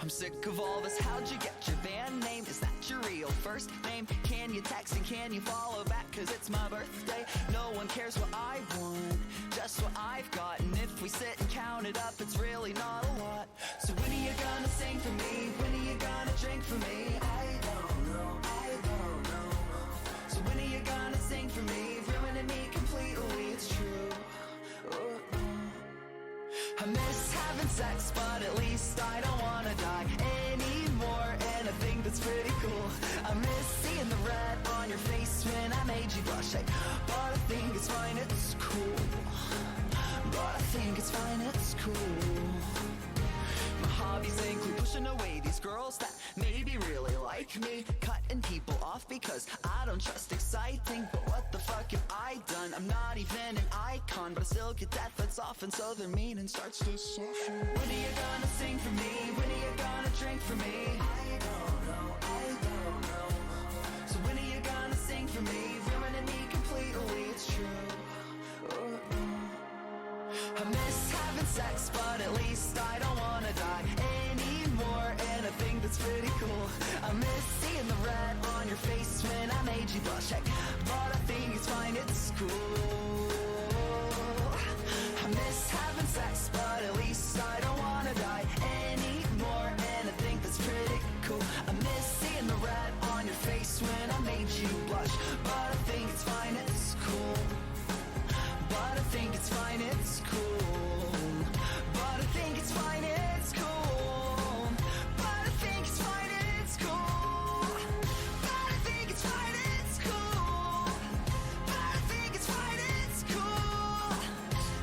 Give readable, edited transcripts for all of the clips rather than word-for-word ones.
I'm sick of all this, how'd you get your band name? Is that your real first name? Can you text and can you follow back? Cause it's my birthday. No one cares what I want, just what I've got. And if we sit and count it up, it's really not a lot. So when are you gonna sing for me? When are you gonna drink for me? I don't know, I don't know. So when are you gonna sing for me? Ruining me completely, it's true. I miss having sex, but at least I don't wanna die anymore, and I think that's pretty cool. I miss seeing the red on your face when I made you blush, but I think it's fine, it's cool. But I think it's fine, it's cool. My hobbies include pushing away these girls that maybe really like me, cutting people off because I don't trust exciting. But what the fuck have I done? I'm not even an icon, but I still get that that's off, and so their meaning starts to soften. When are you gonna sing for me? When are you gonna drink for me? I don't know, I don't know. So when are you gonna sing for me? Ruining me completely, it's true. I miss having sex, but at least I don't wanna die anymore, and I think that's pretty cool. I miss seeing the red on your face when I made you blush, but I think it's fine, it's cool. I miss having sex, but at least I don't wanna die anymore, and I think that's pretty cool. I miss seeing the red on your face when I made you blush, but I think it's fine, it's cool. But I think it's fine, it's cool. But I think it's fine, it's cool. But I think it's fine, it's cool. But I think it's fine, it's cool. But I think it's fine, it's cool.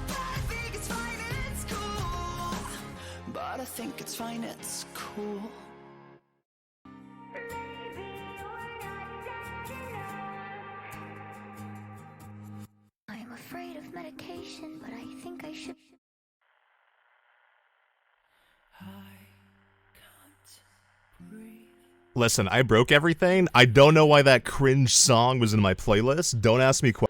But I think it's fine, it's cool. But I think it's fine, it's cool. I'm afraid of medication, but I think I should. Listen, I broke everything. I don't know why that cringe song was in my playlist. Don't ask me questions.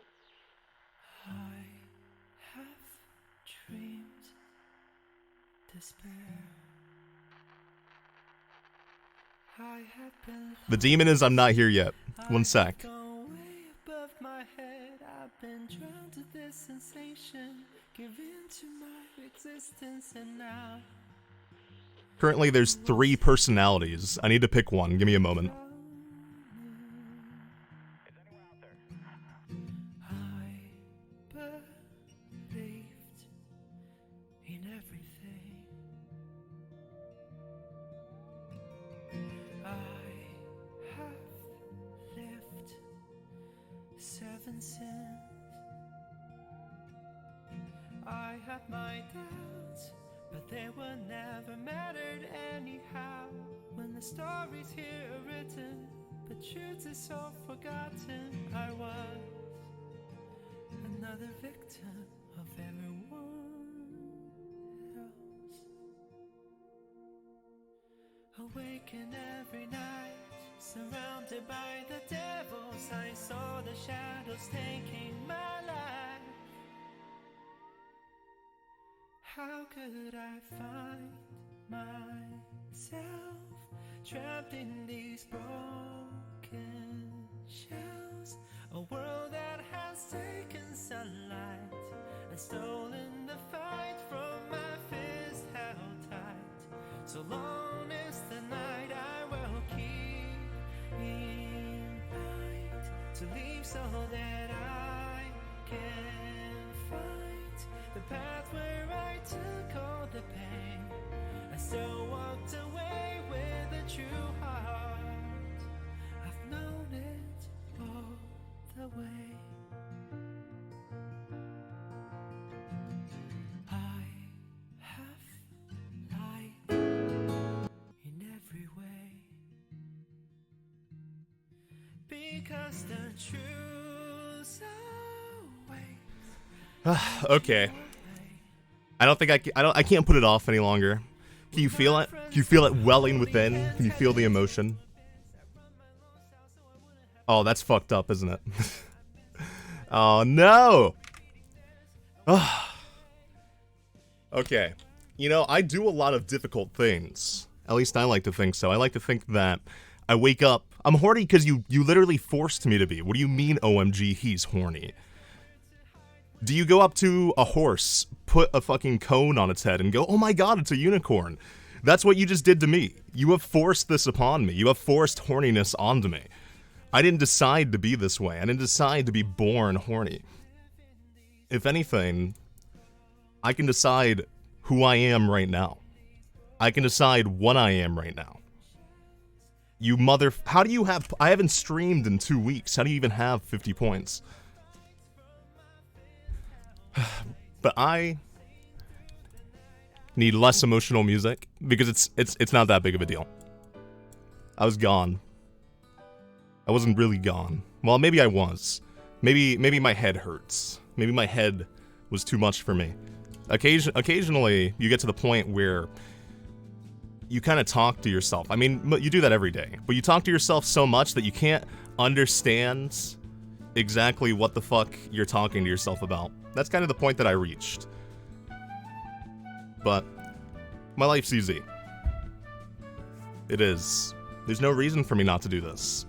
The demon is I'm not here yet. One sec. Currently there's 3 personalities. I need to pick one. Give me a moment. I had my doubts, but they were never mattered anyhow. When the story's here written, but truth is so forgotten. I was another victim of everyone else. Awaken every night, surrounded by the devils. I saw the shadows taking my life. How could I find myself trapped in these broken shells? A world that has taken sunlight and stolen the fight from my fist held tight. So long as the night I will keep in light to leave so that I can fight the path where I took all the pain. I still walked away with a true heart. I've known it all the way. I have lied in every way, because the truth's always Okay. I don't think I can't put it off any longer. Can you feel it? Can you feel it welling within? Can you feel the emotion? Oh, that's fucked up, isn't it? Oh no. Okay. You know, I do a lot of difficult things. At least I like to think so. I like to think that I wake up. I'm horny because you literally forced me to be. What do you mean, OMG, he's horny? Do you go up to a horse, put a fucking cone on its head, and go, oh my god, it's a unicorn? That's what you just did to me. You have forced this upon me. You have forced horniness onto me. I didn't decide to be this way. I didn't decide to be born horny. If anything, I can decide who I am right now. I can decide what I am right now. You mother... How do you have... I haven't streamed in 2 weeks. How do you even have 50 points? But I need less emotional music because it's not that big of a deal. I was gone. I wasn't really gone. Well, maybe I was. Maybe my head hurts. Maybe my head was too much for me. Occasionally, you get to the point where you kind of talk to yourself. I mean, you do that every day. But you talk to yourself so much that you can't understand exactly what the fuck you're talking to yourself about. That's kind of the point that I reached. But my life's easy. It is. There's no reason for me not to do this.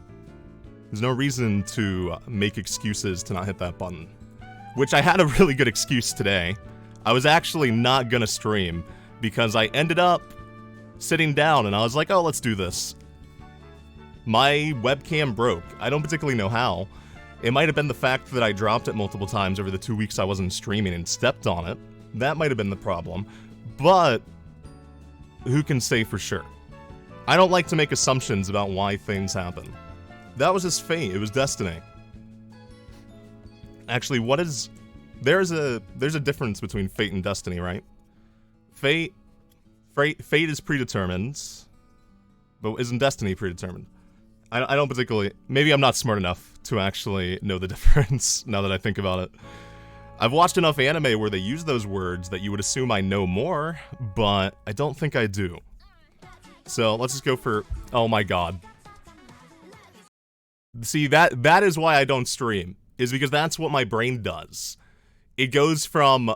There's no reason to make excuses to not hit that button. Which I had a really good excuse today. I was actually not gonna stream because I ended up sitting down and I was like, oh, let's do this. My webcam broke. I don't particularly know how. It might have been the fact that I dropped it multiple times over the 2 weeks I wasn't streaming and stepped on it. That might have been the problem. But who can say for sure? I don't like to make assumptions about why things happen. That was just fate. It was destiny. Actually, what is... There's a difference between fate and destiny, right? Fate is predetermined, but isn't destiny predetermined? I don't particularly... Maybe I'm not smart enough to actually know the difference, now that I think about it. I've watched enough anime where they use those words that you would assume I know more, but I don't think I do. So, let's just go for... Oh my god. See, that is why I don't stream, is because that's what my brain does. It goes from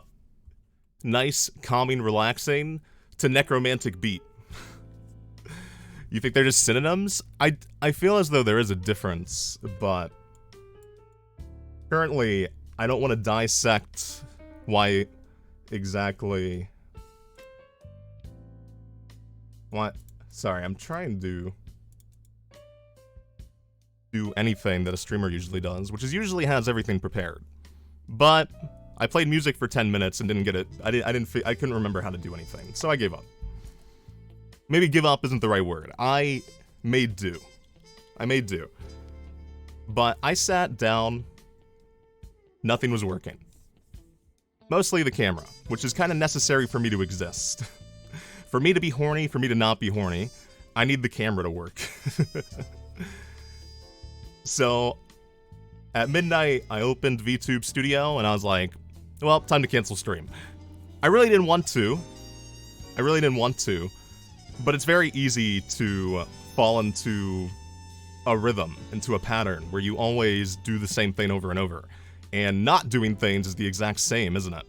nice, calming, relaxing to necromantic beat. You think they're just synonyms? I feel as though there is a difference, but currently I don't want to dissect why exactly... What? Sorry, I'm trying to do anything that a streamer usually does, which is usually has everything prepared. But I played music for 10 minutes and didn't get it. I couldn't remember how to do anything, so I gave up. Maybe give up isn't the right word. I made do. But I sat down. Nothing was working. Mostly the camera, which is kind of necessary for me to exist. For me to be horny, for me to not be horny, I need the camera to work. So, at midnight, I opened VTube Studio, and I was like, well, time to cancel stream. I really didn't want to. But it's very easy to fall into a rhythm, into a pattern, where you always do the same thing over and over. And not doing things is the exact same, isn't it?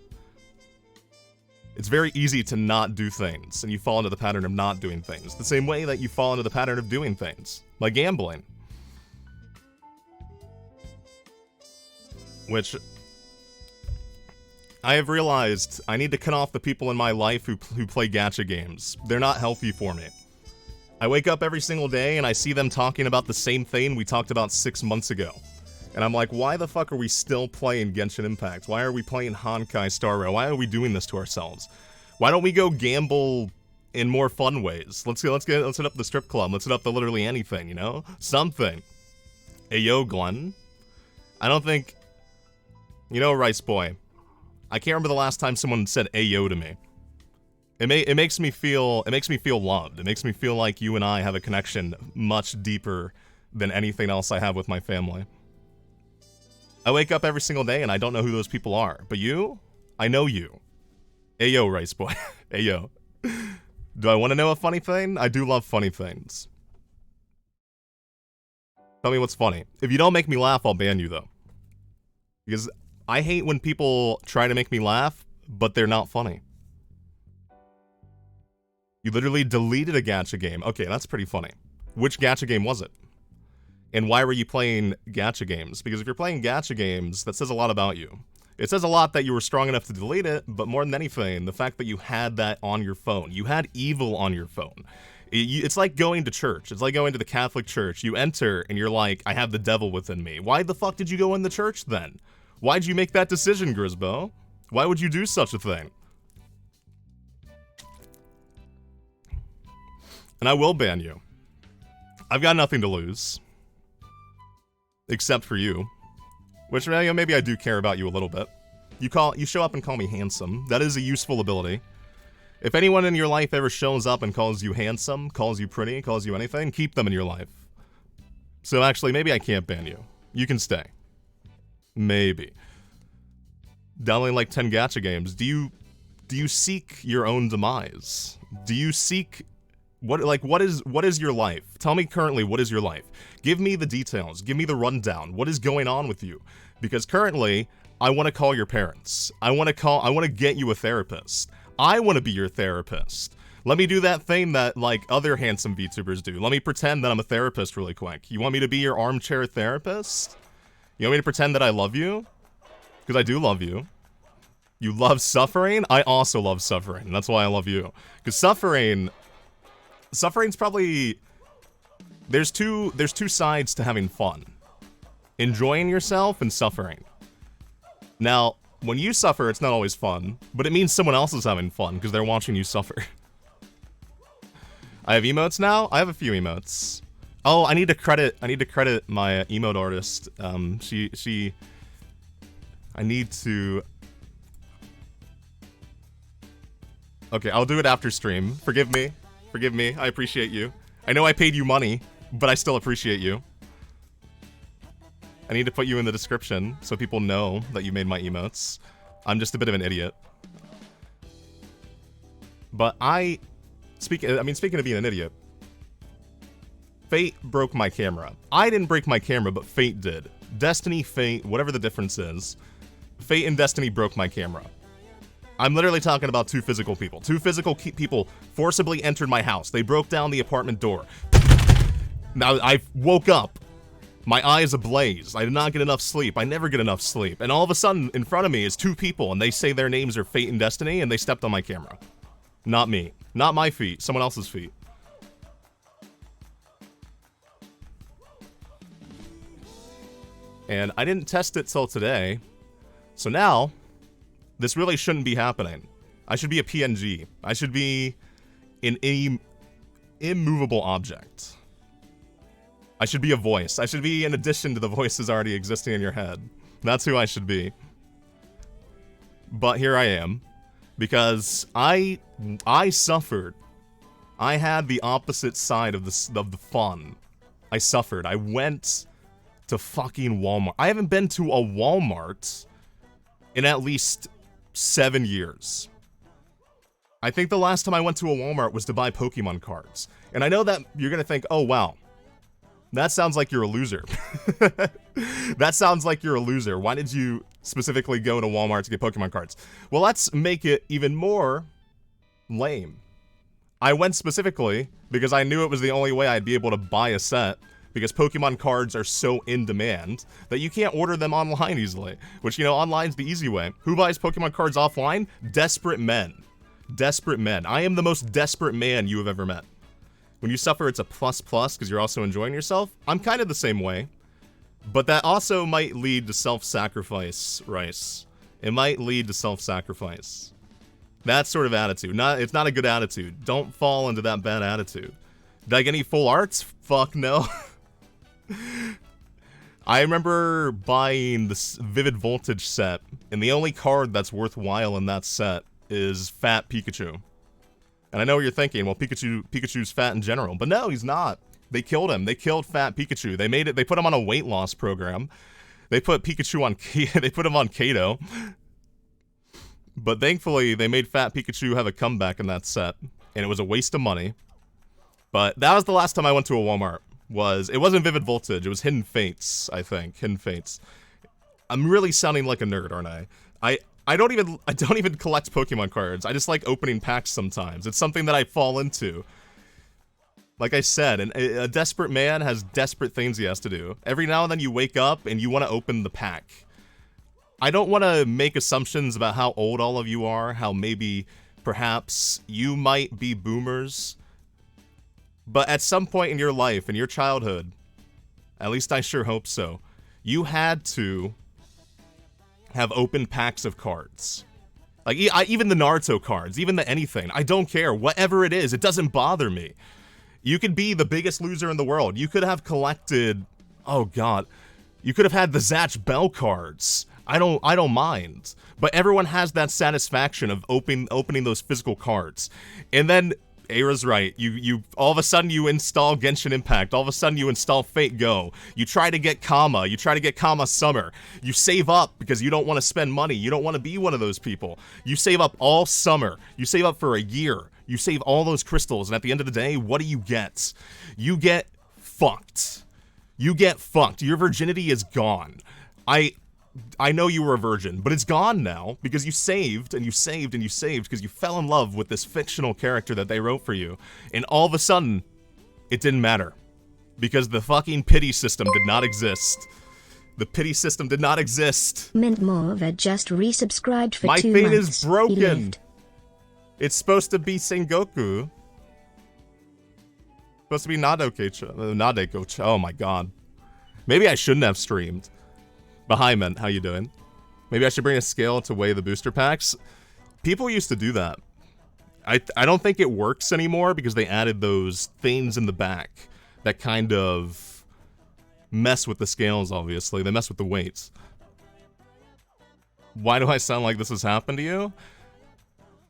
It's very easy to not do things, and you fall into the pattern of not doing things. The same way that you fall into the pattern of doing things, like gambling. Which... I have realized I need to cut off the people in my life who play gacha games. They're not healthy for me. I wake up every single day and I see them talking about the same thing we talked about 6 months ago. And I'm like, why the fuck are we still playing Genshin Impact? Why are we playing Honkai Star Rail? Why are we doing this to ourselves? Why don't we go gamble in more fun ways? Let's hit up the strip club. Let's hit up the literally anything, you know? Something. Hey, yo, Glen. I don't think... You know, Rice Boy. I can't remember the last time someone said "ayo" to me. It makes me feel loved. It makes me feel like you and I have a connection much deeper than anything else I have with my family. I wake up every single day and I don't know who those people are. But you? I know you. Ayo, Rice Boy. Ayo. Do I want to know a funny thing? I do love funny things. Tell me what's funny. If you don't make me laugh, I'll ban you though. Because I hate when people try to make me laugh, but they're not funny. You literally deleted a gacha game. Okay, that's pretty funny. Which gacha game was it? And why were you playing gacha games? Because if you're playing gacha games, that says a lot about you. It says a lot that you were strong enough to delete it, but more than anything, the fact that you had that on your phone. You had evil on your phone. It's like going to church. It's like going to the Catholic Church. You enter and you're like, I have the devil within me. Why the fuck did you go in the church then? Why'd you make that decision, Grisbo? Why would you do such a thing? And I will ban you. I've got nothing to lose. Except for you. Which, you know, maybe I do care about you a little bit. You show up and call me handsome. That is a useful ability. If anyone in your life ever shows up and calls you handsome, calls you pretty, calls you anything, keep them in your life. So actually, maybe I can't ban you. You can stay. Maybe. Downloading like 10 gacha games. Do you seek your own demise? Do you seek what is your life? Tell me currently, what is your life? Give me the details. Give me the rundown. What is going on with you? Because currently, I want to call your parents. I want to get you a therapist. I want to be your therapist. Let me do that thing that, like, other handsome VTubers do. Let me pretend that I'm a therapist really quick. You want me to be your armchair therapist? You want me to pretend that I love you? Because I do love you. You love suffering? I also love suffering. That's why I love you. Because suffering's probably... There's two sides to having fun. Enjoying yourself and suffering. Now, when you suffer, it's not always fun, but it means someone else is having fun because they're watching you suffer. I have emotes now? I have a few emotes. Oh, I need to credit my emote artist. I need to... Okay, I'll do it after stream. Forgive me. Forgive me. I appreciate you. I know I paid you money, but I still appreciate you. I need to put you in the description so people know that you made my emotes. I'm just a bit of an idiot. But speaking of being an idiot, Fate broke my camera. I didn't break my camera, but Fate did. Destiny, Fate, whatever the difference is, Fate and Destiny broke my camera. I'm literally talking about two physical people. Two physical people forcibly entered my house. They broke down the apartment door. Now, I woke up. My eyes ablaze. I did not get enough sleep. I never get enough sleep. And all of a sudden, in front of me is two people, and they say their names are Fate and Destiny, and they stepped on my camera. Not me. Not my feet. Someone else's feet. And I didn't test it till today. So now, this really shouldn't be happening. I should be a PNG. I should be an immovable object. I should be a voice. I should be in addition to the voices already existing in your head. That's who I should be. But here I am. Because I suffered. I had the opposite side of the fun. I suffered. I went to fucking Walmart. I haven't been to a Walmart in at least 7 years. I think the last time I went to a Walmart was to buy Pokemon cards. And I know that you're gonna think, oh wow, that sounds like you're a loser. That sounds like you're a loser. Why did you specifically go to Walmart to get Pokemon cards? Well, let's make it even more lame. I went specifically because I knew it was the only way I'd be able to buy a set, because Pokemon cards are so in demand that you can't order them online easily. Which, you know, online's the easy way. Who buys Pokemon cards offline? Desperate men. Desperate men. I am the most desperate man you have ever met. When you suffer, it's a plus because you're also enjoying yourself. I'm kind of the same way. But that also might lead to self-sacrifice, Rice. It might lead to self-sacrifice. That sort of attitude. It's not a good attitude. Don't fall into that bad attitude. Did I get any full arts? Fuck no. I remember buying this Vivid Voltage set, and the only card that's worthwhile in that set is Fat Pikachu. And I know what you're thinking, well, Pikachu's fat in general. But no, he's not. They killed him. They killed Fat Pikachu. They put him on a weight loss program. They put Pikachu on, they put him on keto. But thankfully, they made Fat Pikachu have a comeback in that set. And it was a waste of money. But that was the last time I went to a Walmart. It wasn't Vivid Voltage, it was Hidden Fates, I think. Hidden Fates. I'm really sounding like a nerd, aren't I? I don't even collect Pokemon cards. I just like opening packs sometimes. It's something that I fall into. Like I said, a desperate man has desperate things he has to do. Every now and then you wake up and you want to open the pack. I don't want to make assumptions about how old all of you are, how maybe, perhaps, you might be boomers. But at some point in your life, in your childhood, at least I sure hope so, you had to have open packs of cards. Like, even the Naruto cards, even the anything. I don't care. Whatever it is, it doesn't bother me. You could be the biggest loser in the world. You could have collected, oh god, you could have had the Zatch Bell cards. I don't mind. But everyone has that satisfaction of opening those physical cards. And then Aira's right. You all of a sudden you install Genshin Impact. All of a sudden you install Fate Go. You try to get Kama. You try to get Kama Summer. You save up because you don't want to spend money. You don't want to be one of those people. You save up all summer. You save up for a year. You save all those crystals, and at the end of the day, what do you get? You get fucked. You get fucked. Your virginity is gone. I know you were a virgin, but it's gone now because you saved and you saved and you saved because you fell in love with this fictional character that they wrote for you. And all of a sudden, it didn't matter because the fucking pity system did not exist. The pity system did not exist. Mint Morva just resubscribed for My 2 fate months. is He broken. lived. It's supposed to be Sengoku. Supposed to be Nadeko. Oh my god. Maybe I shouldn't have streamed. But hi, man, how you doing? Maybe I should bring a scale to weigh the booster packs. People used to do that. I don't think it works anymore because they added those things in the back that kind of mess with the scales, obviously. They mess with the weights. Why do I sound like this has happened to you?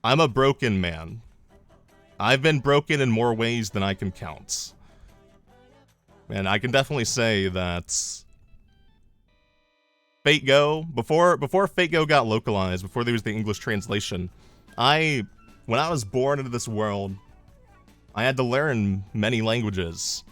I'm a broken man. I've been broken in more ways than I can count. And I can definitely say that Fate Go, before Fate Go got localized, before there was the English translation, when I was born into this world, I had to learn many languages.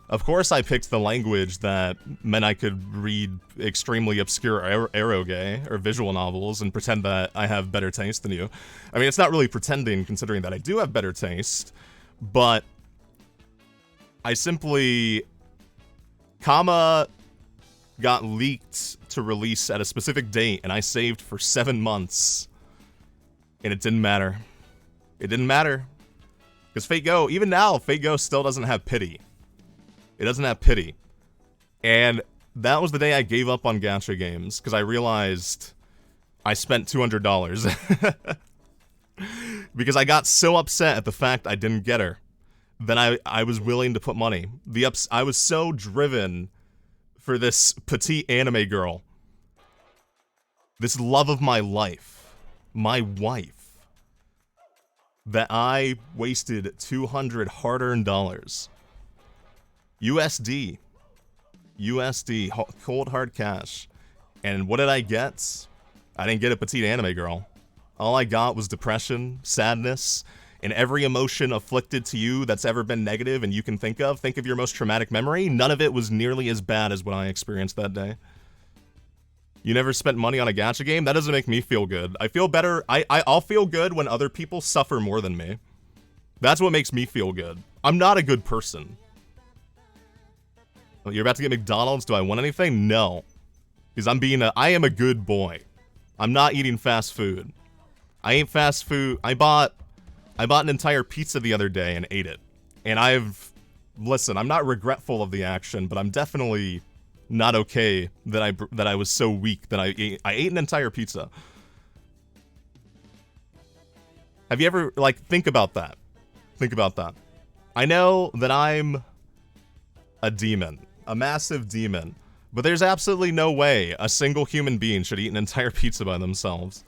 Of course I picked the language that meant I could read extremely obscure eroge, or visual novels, and pretend that I have better taste than you. I mean, it's not really pretending, considering that I do have better taste, but I simply... Kama got leaked to release at a specific date, and I saved for 7 months. And it didn't matter. It didn't matter. Because Fate Go, even now, Fate Go still doesn't have pity. It doesn't have pity. And that was the day I gave up on gacha games, because I realized I spent $200. Because I got so upset at the fact I didn't get her, that I was willing to put money. I was so driven for this petite anime girl. This love of my life. My wife. That I wasted 200 hard-earned dollars. USD. Cold hard cash. And what did I get? I didn't get a petite anime girl. All I got was depression, sadness, and every emotion afflicted to you that's ever been negative and you can think of your most traumatic memory, none of it was nearly as bad as what I experienced that day. You never spent money on a gacha game? That doesn't make me feel good. I feel better, I'll feel good when other people suffer more than me. That's what makes me feel good. I'm not a good person. You're about to get McDonald's, do I want anything? No. Because I am a good boy. I'm not eating fast food. I ate fast food, I bought an entire pizza the other day and ate it. And listen, I'm not regretful of the action, but I'm definitely not okay that I was so weak that I ate an entire pizza. Have you ever, think about that. Think about that. I know that I'm a demon, a massive demon, but there's absolutely no way a single human being should eat an entire pizza by themselves.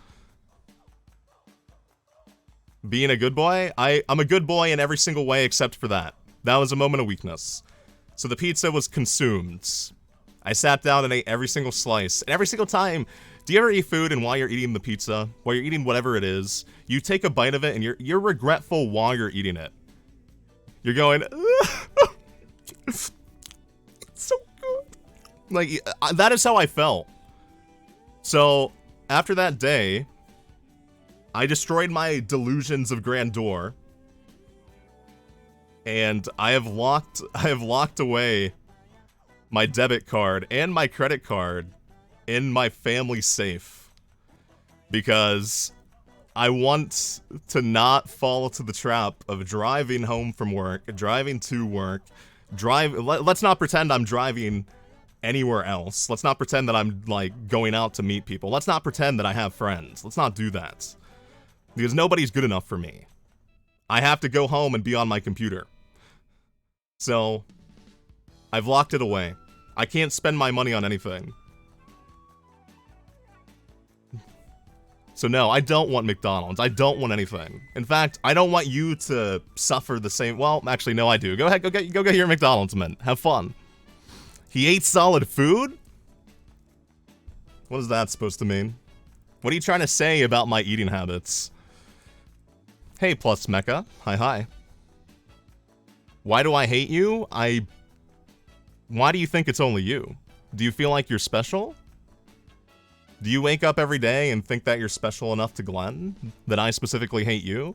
Being a good boy? I'm a good boy in every single way except for that. That was a moment of weakness. So the pizza was consumed. I sat down and ate every single slice. And every single time, do you ever eat food and while you're eating the pizza, while you're eating whatever it is, you take a bite of it and you're regretful while you're eating it. You're going, it's so good. That is how I felt. So after that day, I destroyed my delusions of grandeur. And I have locked away my debit card and my credit card in my family safe. Because I want to not fall into the trap of driving home from work, driving to work, let's not pretend I'm driving anywhere else. Let's not pretend that I'm, like, going out to meet people. Let's not pretend that I have friends. Let's not do that. Because nobody's good enough for me. I have to go home and be on my computer. So, I've locked it away. I can't spend my money on anything. So no, I don't want McDonald's. I don't want anything. In fact, I don't want you to suffer the same. Well, actually, no, I do. Go ahead, go get your McDonald's, man. Have fun. He ate solid food? What is that supposed to mean? What are you trying to say about my eating habits? Hey, Plus Mecha. Hi. Why do I hate you? Why do you think it's only you? Do you feel like you're special? Do you wake up every day and think that you're special enough to Glen? That I specifically hate you?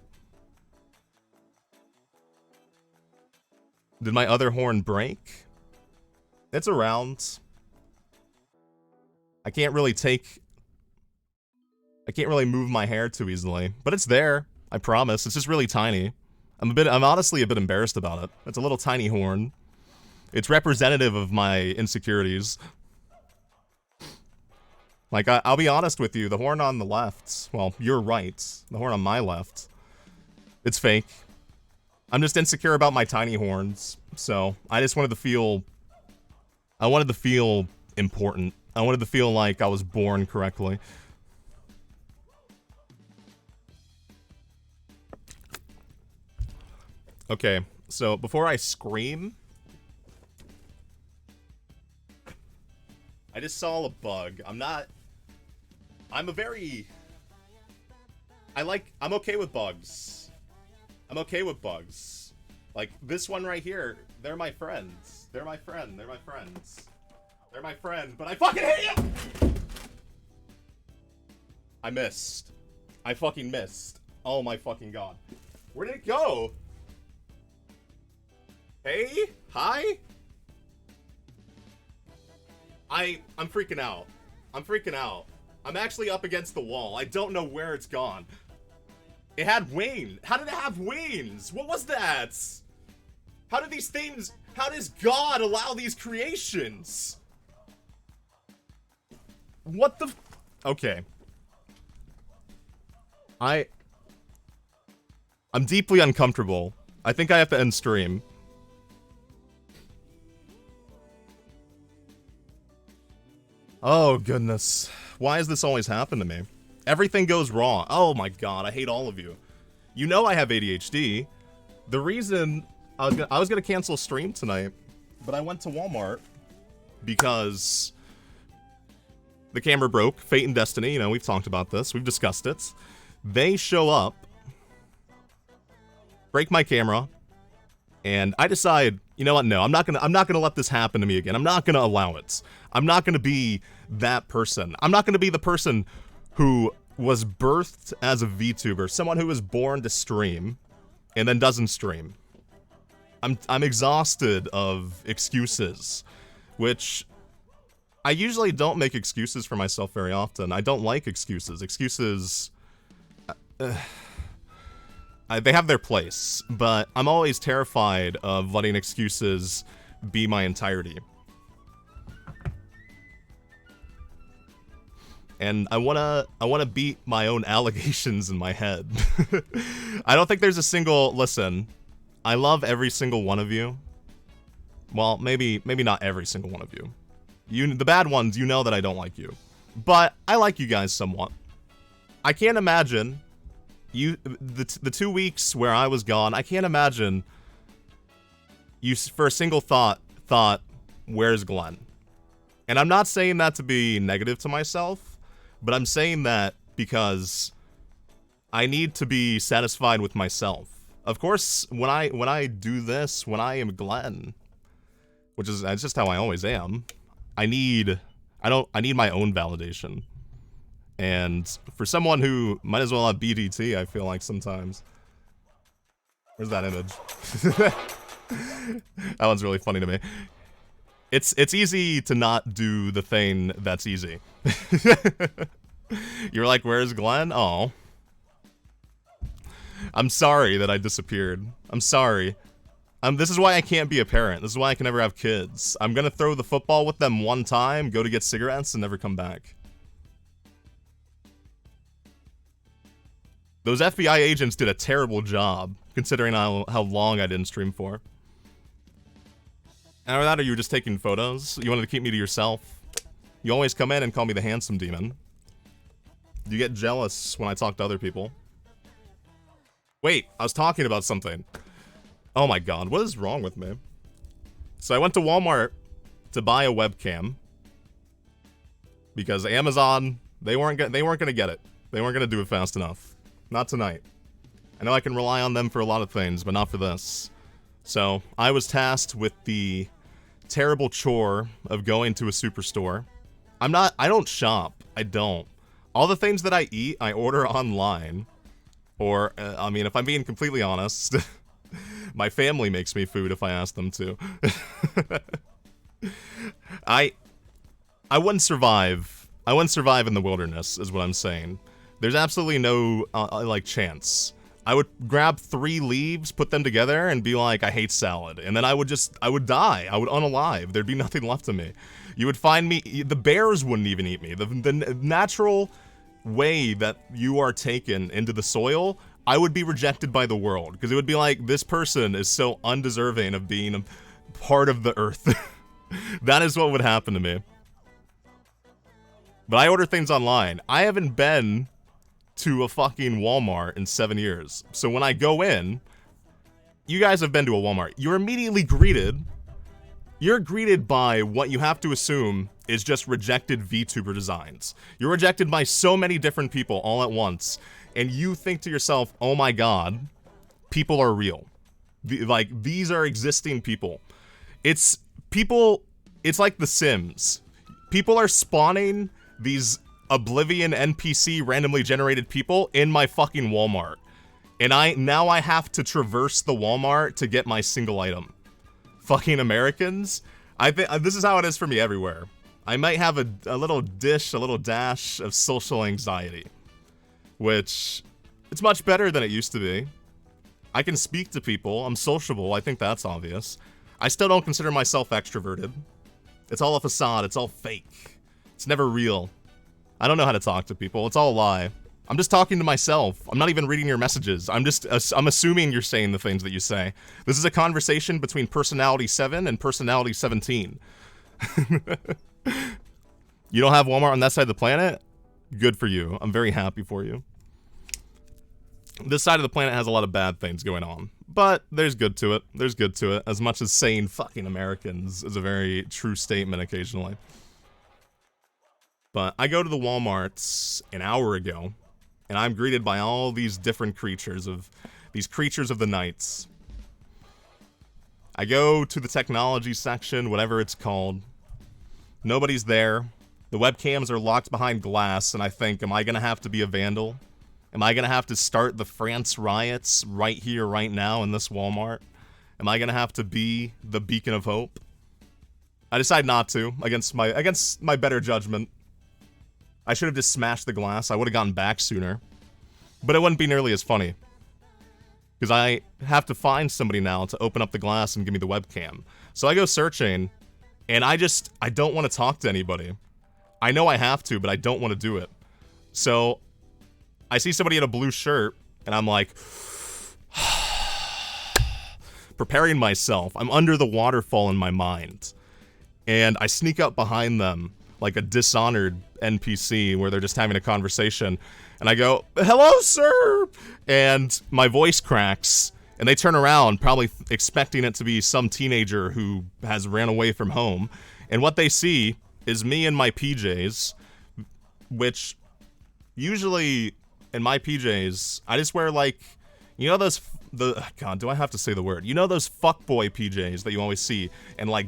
Did my other horn break? It's around. I can't really move my hair too easily, but it's there. I promise. It's just really tiny. I'm honestly a bit embarrassed about it. It's a little tiny horn. It's representative of my insecurities. Like, I'll be honest with you, the horn on the left, well, you're right. The horn on my left, it's fake. I'm just insecure about my tiny horns, so I just wanted to feel important. I wanted to feel like I was born correctly. Okay, so before I scream, I just saw a bug. I'm okay with bugs. I'm okay with bugs. Like, this one right here, they're my friends. They're my friend, they're my friends. They're my friend, but I fucking hate you! I missed. I fucking missed. Oh my fucking god. Where did it go? Hey? Hi? I'm freaking out. I'm freaking out. I'm actually up against the wall. I don't know where it's gone. It had wings. How did it have wings? What was that? How does God allow these creations? What the okay. I'm deeply uncomfortable. I think I have to end stream. Oh, goodness. Why does this always happen to me? Everything goes wrong. Oh my god, I hate all of you. You know I have ADHD. The reason I was gonna cancel stream tonight, but I went to Walmart because the camera broke. Fate and Destiny, you know, we've talked about this. We've discussed it. They show up, break my camera, and I decide, you know what? No, I'm not gonna let this happen to me again. I'm not gonna allow it. I'm not gonna be that person. I'm not gonna be the person who was birthed as a VTuber, someone who was born to stream and then doesn't stream. I'm exhausted of excuses, which I usually don't make excuses for myself very often. I don't like excuses. Excuses, they have their place, but I'm always terrified of letting excuses be my entirety. And I wanna beat my own allegations in my head. I don't think there's a single, listen, I love every single one of you. Well, maybe not every single one of you. The bad ones, you know that I don't like you. But I like you guys somewhat. I can't imagine the 2 weeks where I was gone, I can't imagine you for a single thought, where's Glen? And I'm not saying that to be negative to myself, but I'm saying that because I need to be satisfied with myself. Of course, when I do this, when I am Glen, that's just how I always am, I need my own validation. And for someone who might as well have BDT, I feel like sometimes. Where's that image? That one's really funny to me. It's easy to not do the thing that's easy. You're like, where's Glen? Oh. I'm sorry that I disappeared. I'm sorry. This is why I can't be a parent. This is why I can never have kids. I'm gonna throw the football with them one time, go to get cigarettes, and never come back. Those FBI agents did a terrible job, considering how long I didn't stream for. Either that or you were just taking photos. You wanted to keep me to yourself. You always come in and call me the handsome demon. You get jealous when I talk to other people. Wait, I was talking about something. Oh my god, what is wrong with me? So I went to Walmart to buy a webcam. Because Amazon, they weren't gonna get it. They weren't gonna do it fast enough. Not tonight. I know I can rely on them for a lot of things, but not for this. So, I was tasked with the terrible chore of going to a superstore. I don't shop. I don't. All the things that I eat, I order online. Or, I mean, if I'm being completely honest, my family makes me food if I ask them to. I wouldn't survive. I wouldn't survive in the wilderness, is what I'm saying. There's absolutely no, like, chance. I would grab 3 leaves, put them together, and be like, I hate salad. And then I would die. I would unalive. There'd be nothing left of me. You would find me, the bears wouldn't even eat me. The natural way that you are taken into the soil, I would be rejected by the world. Because it would be like, this person is so undeserving of being a part of the earth. That is what would happen to me. But I order things online. I haven't been to a fucking Walmart in 7 years. So when I go in, you guys have been to a Walmart. You're immediately greeted. You're greeted by what you have to assume is just rejected VTuber designs. You're rejected by so many different people all at once. And you think to yourself, oh my god, people are real. Like, these are existing people. It's like The Sims. People are spawning these Oblivion NPC randomly generated people in my fucking Walmart. And now I have to traverse the Walmart to get my single item. Fucking Americans. I think this is how it is for me everywhere. I might have a little dash of social anxiety. Which, it's much better than it used to be. I can speak to people, I'm sociable, I think that's obvious. I still don't consider myself extroverted. It's all a facade, it's all fake. It's never real. I don't know how to talk to people. It's all a lie. I'm just talking to myself. I'm not even reading your messages. I'm assuming you're saying the things that you say. This is a conversation between personality 7 and personality 17. You don't have Walmart on that side of the planet? Good for you. I'm very happy for you. This side of the planet has a lot of bad things going on. But there's good to it. There's good to it. As much as saying fucking Americans is a very true statement occasionally. But I go to the Walmarts an hour ago, and I'm greeted by all these different creatures of the nights. I go to the technology section, whatever it's called. Nobody's there. The webcams are locked behind glass, and I think, am I gonna have to be a vandal? Am I gonna have to start the France riots right here, right now in this Walmart? Am I gonna have to be the beacon of hope? I decide not to, against my better judgment. I should have just smashed the glass. I would have gotten back sooner. But it wouldn't be nearly as funny. Because I have to find somebody now to open up the glass and give me the webcam. So I go searching, and I don't want to talk to anybody. I know I have to, but I don't want to do it. So I see somebody in a blue shirt, and I'm like, preparing myself. I'm under the waterfall in my mind. And I sneak up behind them like a dishonored NPC where they're just having a conversation. And I go, hello, sir! And my voice cracks, and they turn around, probably expecting it to be some teenager who has ran away from home. And what they see is me in my PJs, which usually in my PJs, I just wear like, you know those, God, do I have to say the word? You know those fuckboy PJs that you always see? And like,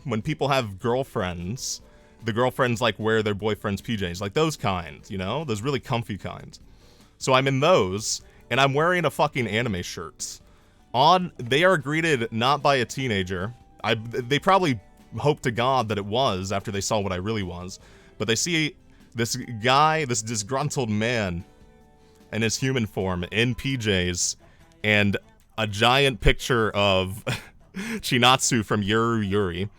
when people have girlfriends, the girlfriends like wear their boyfriend's PJs, like those kind, you know, those really comfy kind. So I'm in those, and I'm wearing a fucking anime shirt. They are greeted not by a teenager. They probably hope to God that it was after they saw what I really was, but they see this guy, this disgruntled man in his human form in PJs and a giant picture of Chinatsu from Yuri.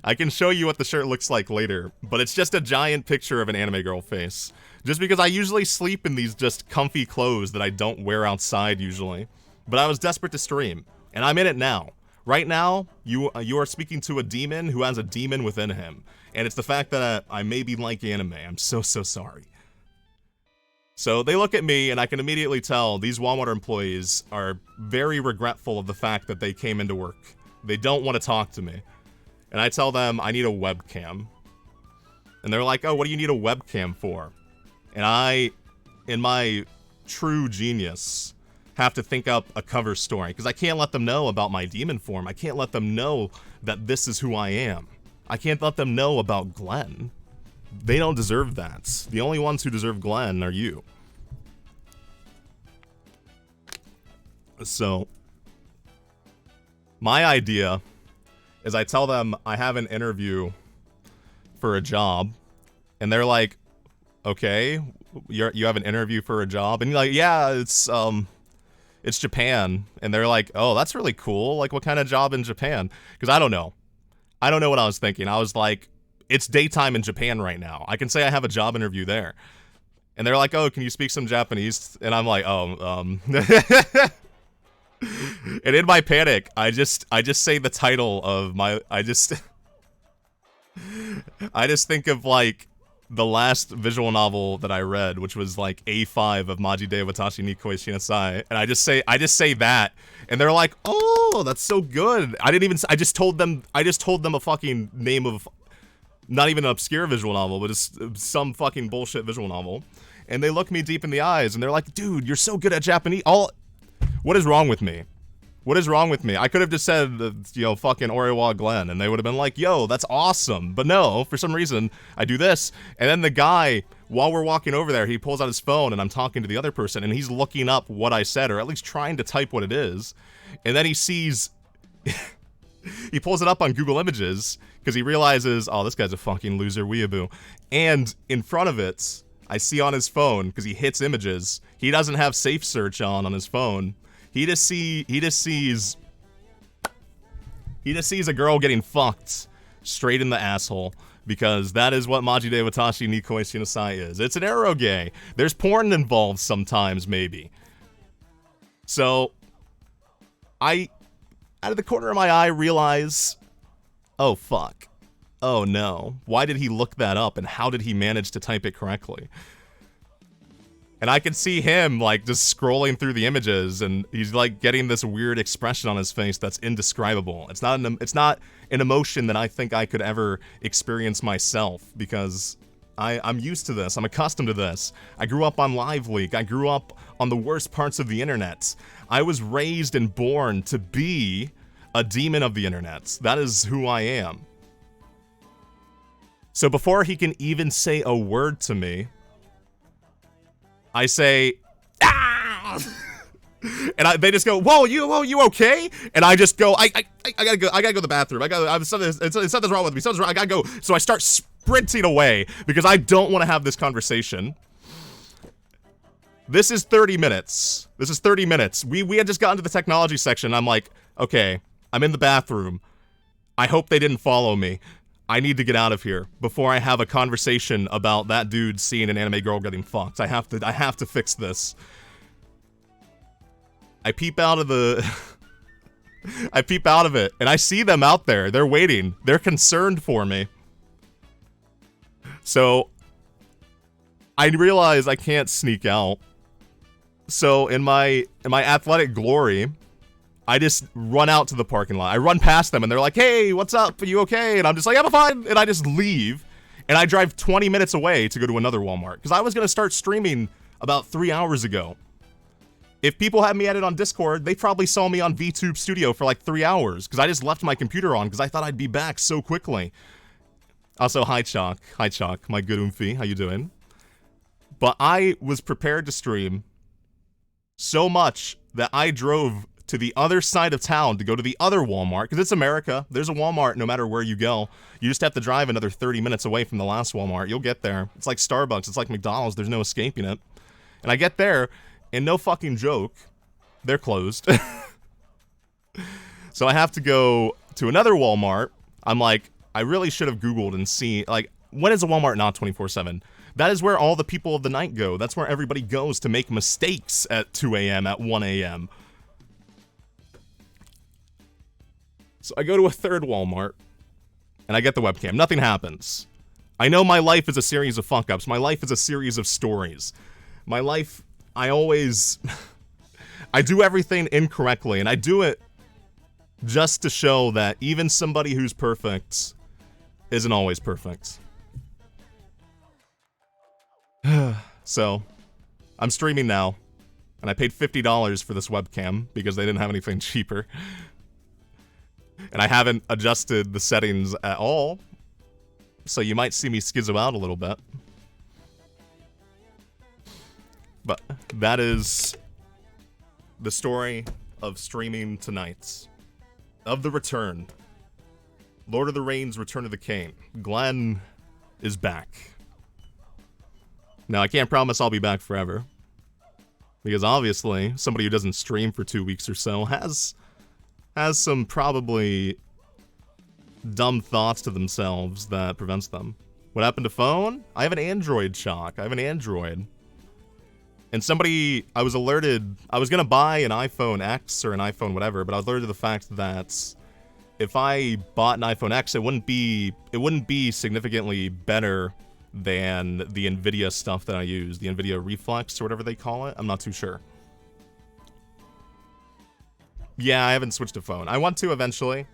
I can show you what the shirt looks like later, but it's just a giant picture of an anime girl face. Just because I usually sleep in these just comfy clothes that I don't wear outside usually. But I was desperate to stream, and I'm in it now. Right now, you are speaking to a demon who has a demon within him. And it's the fact that I maybe like anime. I'm so sorry. So they look at me, and I can immediately tell these Walmart employees are very regretful of the fact that they came into work. They don't want to talk to me. And I tell them I need a webcam. And they're like, oh, what do you need a webcam for? And I, in my true genius, have to think up a cover story. Because I can't let them know about my demon form. I can't let them know that this is who I am. I can't let them know about Glen. They don't deserve that. The only ones who deserve Glen are you. So, my idea is I tell them I have an interview for a job, and they're like, okay, you have an interview for a job? And you're like, yeah, it's Japan. And they're like, oh, that's really cool. Like, what kind of job in Japan? Because I don't know. I don't know what I was thinking. I was like, it's daytime in Japan right now. I can say I have a job interview there. And they're like, oh, can you speak some Japanese? And I'm like, oh, And in my panic, I just say the title of my, I just think of like the last visual novel that I read, which was like A5 of Maji de Watashi ni Koi Shinasai, and I just say that, and they're like, oh, that's so good. I just told them a fucking name of, not even an obscure visual novel, but just some fucking bullshit visual novel, and they look me deep in the eyes, and they're like, dude, you're so good at Japanese. What is wrong with me? What is wrong with me? I could have just said, fucking Orewa Glen, and they would have been like, yo, that's awesome. But no, for some reason, I do this. And then the guy, while we're walking over there, he pulls out his phone, and I'm talking to the other person, and he's looking up what I said, or at least trying to type what it is. And then he sees, he pulls it up on Google Images, because he realizes, oh, this guy's a fucking loser weeaboo. And in front of it, I see on his phone, because he hits images, he doesn't have safe search on his phone. He just sees a girl getting fucked straight in the asshole, because that is what Maji de Watashi ni Koi Shinasai is. It's an eroge. There's porn involved sometimes, maybe. So, out of the corner of my eye, realize, oh fuck. Oh no. Why did he look that up, and how did he manage to type it correctly? And I can see him, like, just scrolling through the images, and he's, like, getting this weird expression on his face that's indescribable. It's not an emotion that I think I could ever experience myself, because I'm used to this. I'm accustomed to this. I grew up on Live Leak. I grew up on the worst parts of the internet. I was raised and born to be a demon of the internet. That is who I am. So before he can even say a word to me, I say, ah! And they just go, whoa, you okay? And I just go, I gotta go to the bathroom. Something's wrong with me. Something's wrong. I gotta go. So I start sprinting away because I don't want to have this conversation. This is 30 minutes. We had just gotten to the technology section. I'm like, okay, I'm in the bathroom. I hope they didn't follow me. I need to get out of here before I have a conversation about that dude seeing an anime girl getting fucked. I have to fix this. I peep out of it, and I see them out there. They're waiting. They're concerned for me. So, I realize I can't sneak out. So, in my athletic glory, I just run out to the parking lot. I run past them, and they're like, hey, what's up? Are you okay? And I'm just like, I'm fine. And I just leave, and I drive 20 minutes away to go to another Walmart, because I was going to start streaming about 3 hours ago. If people had me added on Discord, they probably saw me on VTube Studio for like 3 hours, because I just left my computer on, because I thought I'd be back so quickly. Also, hi Chalk. Hi Chalk, my good oomphy. How you doing? But I was prepared to stream so much that I drove to the other side of town to go to the other Walmart, because it's America. There's a Walmart no matter where you go. You just have to drive another 30 minutes away from the last Walmart. You'll get there. It's like Starbucks. It's like McDonald's. There's no escaping it. And I get there, and no fucking joke, they're closed. So I have to go to another Walmart. I'm like, I really should have Googled and seen, like, when is a Walmart not 24/7? That is where all the people of the night go. That's where everybody goes to make mistakes at 2 a.m., at 1 a.m. So I go to a third Walmart, and I get the webcam. Nothing happens. I know my life is a series of fuck-ups. My life is a series of stories. My life, I always... I do everything incorrectly, and I do it just to show that even somebody who's perfect isn't always perfect. So, I'm streaming now, and I paid $50 for this webcam because they didn't have anything cheaper. And I haven't adjusted the settings at all, so you might see me skizzo out a little bit. But that is the story of streaming tonight. Of the return. Lord of the Rings, Return of the King. Glen is back. Now, I can't promise I'll be back forever. Because obviously, somebody who doesn't stream for 2 weeks or so has some probably dumb thoughts to themselves that prevents them. What happened to phone? I have an Android, Chalk. I have an Android. And somebody, I was alerted, I was gonna buy an iPhone X or an iPhone whatever, but I was alerted to the fact that if I bought an iPhone X, it wouldn't be significantly better than the NVIDIA stuff that I use, the NVIDIA Reflex or whatever they call it. I'm not too sure. Yeah, I haven't switched to phone. I want to eventually.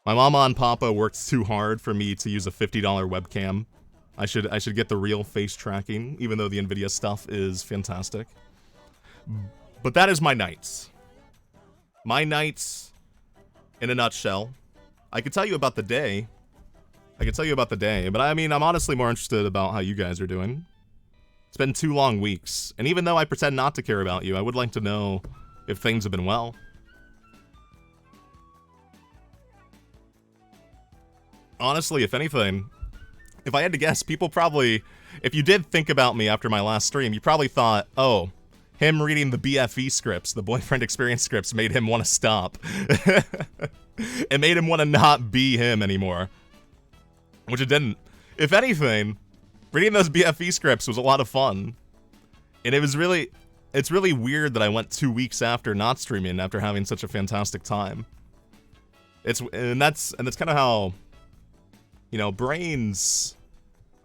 My mama and papa worked too hard for me to use a $50 webcam. I should get the real face tracking, even though the NVIDIA stuff is fantastic. But that is my nights. My nights in a nutshell. I could tell you about the day. But I mean, I'm honestly more interested about how you guys are doing. It's been 2 long weeks, and even though I pretend not to care about you, I would like to know if things have been well. Honestly, if anything, if I had to guess, people probably, if you did think about me after my last stream, you probably thought, oh, him reading the BFE scripts, the boyfriend experience scripts, made him want to stop. It made him want to not be him anymore. Which it didn't. If anything, reading those BFE scripts was a lot of fun. And it's really weird that I went 2 weeks after not streaming after having such a fantastic time. And that's kind of how, you know, brains,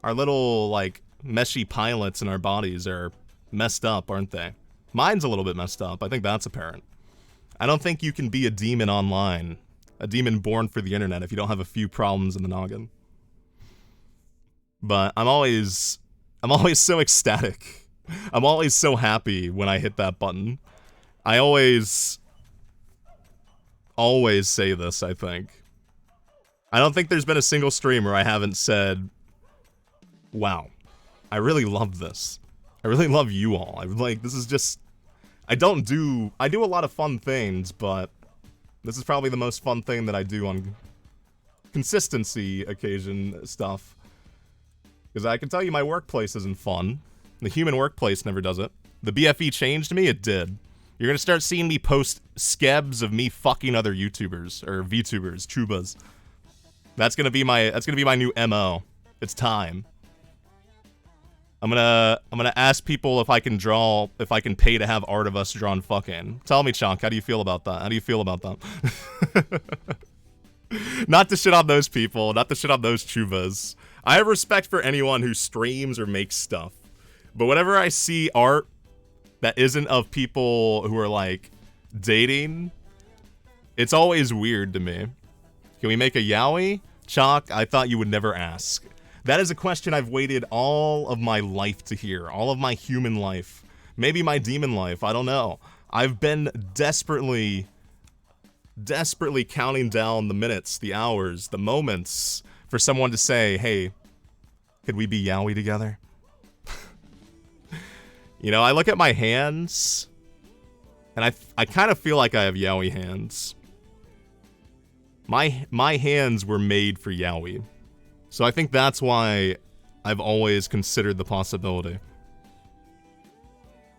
our little, like, meshy pilots in our bodies are messed up, aren't they? Mine's a little bit messed up. I think that's apparent. I don't think you can be a demon online, a demon born for the internet, if you don't have a few problems in the noggin. But I'm always so ecstatic. I'm always so happy when I hit that button. I always say this, I think. I don't think there's been a single stream where I haven't said, wow, I really love this. I really love you all. This is just, I do a lot of fun things, but this is probably the most fun thing that I do on consistency occasion stuff. Because I can tell you my workplace isn't fun. The human workplace never does it. The BFE changed me? It did. You're gonna start seeing me post skebs of me fucking other YouTubers, or VTubers, Chubas. That's gonna be my new MO. It's time. I'm gonna ask people if I can pay to have art of us drawn fucking. Tell me, Chunk, how do you feel about that? Not to shit on those people, not to shit on those Chubas. I have respect for anyone who streams or makes stuff. But whenever I see art that isn't of people who are, like, dating, it's always weird to me. Can we make a yaoi? Chalk, I thought you would never ask. That is a question I've waited all of my life to hear. All of my human life. Maybe my demon life, I don't know. I've been desperately desperately counting down the minutes, the hours, the moments for someone to say, hey, could we be yaoi together? You know, I look at my hands, and I kind of feel like I have yaoi hands. My hands were made for yaoi. So I think that's why I've always considered the possibility.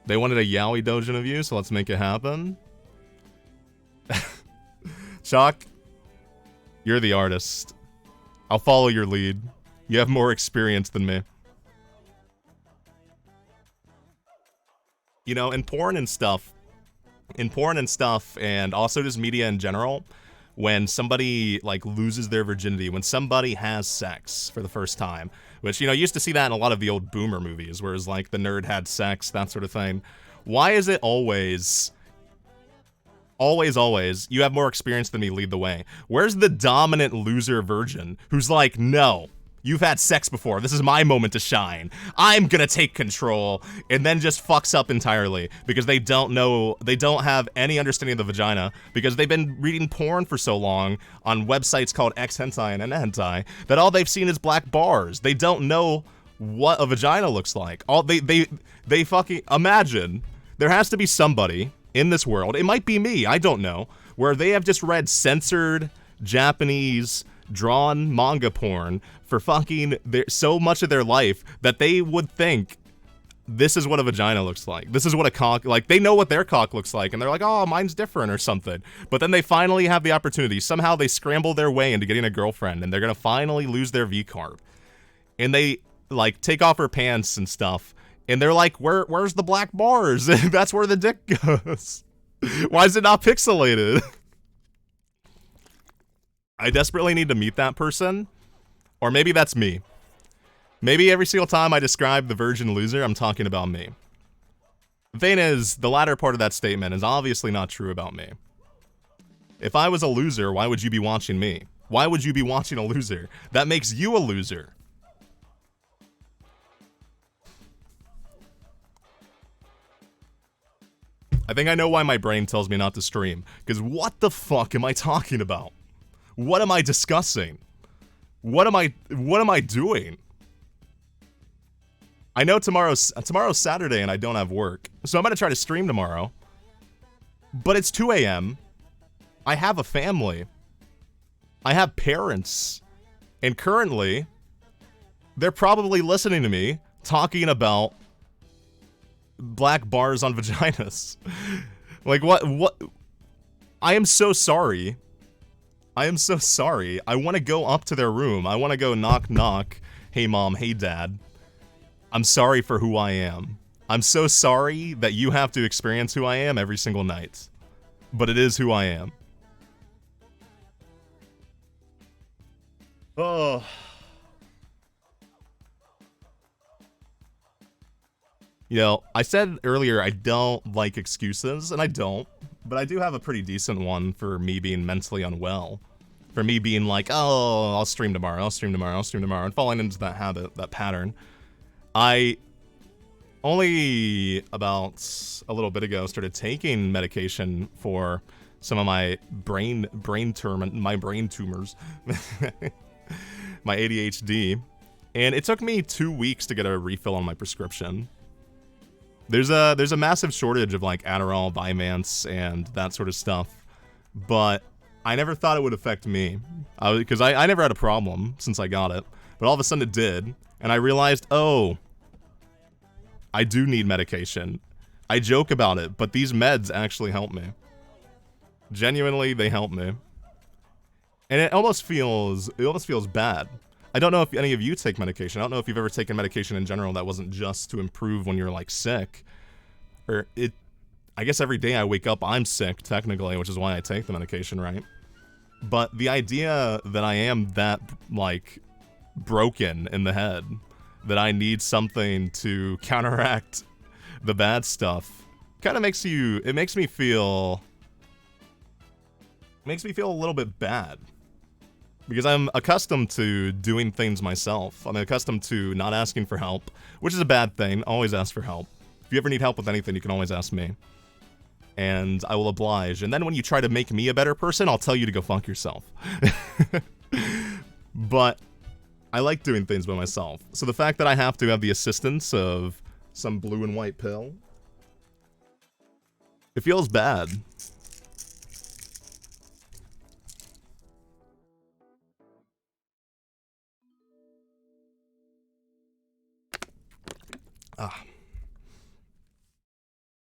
They wanted a yaoi doujin of you, so let's make it happen. Chalk, you're the artist. I'll follow your lead. You have more experience than me. You know, in porn and stuff, and also just media in general, when somebody, like, loses their virginity, when somebody has sex for the first time, which, you know, you used to see that in a lot of the old boomer movies, whereas, like, the nerd had sex, that sort of thing. Why is it always, you have more experience than me, lead the way? Where's the dominant loser virgin who's like, no, you've had sex before, this is my moment to shine, I'm gonna take control, and then just fucks up entirely because they don't have any understanding of the vagina because they've been reading porn for so long on websites called X Hentai and N Hentai that all they've seen is black bars. They don't know what a vagina looks like. They fucking imagine there has to be somebody in this world, it might be me, I don't know, where they have just read censored Japanese drawn manga porn for fucking so much of their life that they would think this is what a vagina looks like. This is what a cock, like, they know what their cock looks like, and they're like, oh, mine's different or something. But then they finally have the opportunity. Somehow they scramble their way into getting a girlfriend, and they're gonna finally lose their V-carb. And they, like, take off her pants and stuff, and they're like, where's the black bars? That's where the dick goes. Why is it not pixelated? I desperately need to meet that person. Or maybe that's me. Maybe every single time I describe the virgin loser, I'm talking about me. The thing is, the latter part of that statement is obviously not true about me. If I was a loser, why would you be watching me? Why would you be watching a loser? That makes you a loser. I think I know why my brain tells me not to stream. Because what the fuck am I talking about? What am I discussing? What am I doing? I know tomorrow's Saturday and I don't have work. So I'm gonna try to stream tomorrow. But it's 2 a.m. I have a family. I have parents. And currently, they're probably listening to me talking about black bars on vaginas. Like, what? I am so sorry. I am so sorry. I want to go up to their room. I want to go knock, knock. Hey, mom. Hey, dad. I'm sorry for who I am. I'm so sorry that you have to experience who I am every single night. But it is who I am. Oh. You know, I said earlier I don't like excuses, and I don't. But I do have a pretty decent one for me being mentally unwell. For me being like, oh, I'll stream tomorrow, and falling into that habit, that pattern. I only about a little bit ago started taking medication for some of my brain tumors, my ADHD, and it took me 2 weeks to get a refill on my prescription. There's a massive shortage of like Adderall, Vyvanse, and that sort of stuff, but I never thought it would affect me, because I never had a problem since I got it, but all of a sudden it did, and I realized, oh, I do need medication. I joke about it, but these meds actually help me. Genuinely, they help me. And it almost feels bad. I don't know if any of you take medication. I don't know if you've ever taken medication in general that wasn't just to improve when you're like sick. Or I guess every day I wake up, I'm sick, technically, which is why I take the medication, right? But the idea that I am that, like, broken in the head, that I need something to counteract the bad stuff, kind of makes me feel a little bit bad. Because I'm accustomed to doing things myself. I'm accustomed to not asking for help, which is a bad thing. Always ask for help. If you ever need help with anything, you can always ask me. and I will oblige. And then when you try to make me a better person, I'll tell you to go fuck yourself. But I like doing things by myself. So the fact that I have to have the assistance of some blue and white pill, it feels bad.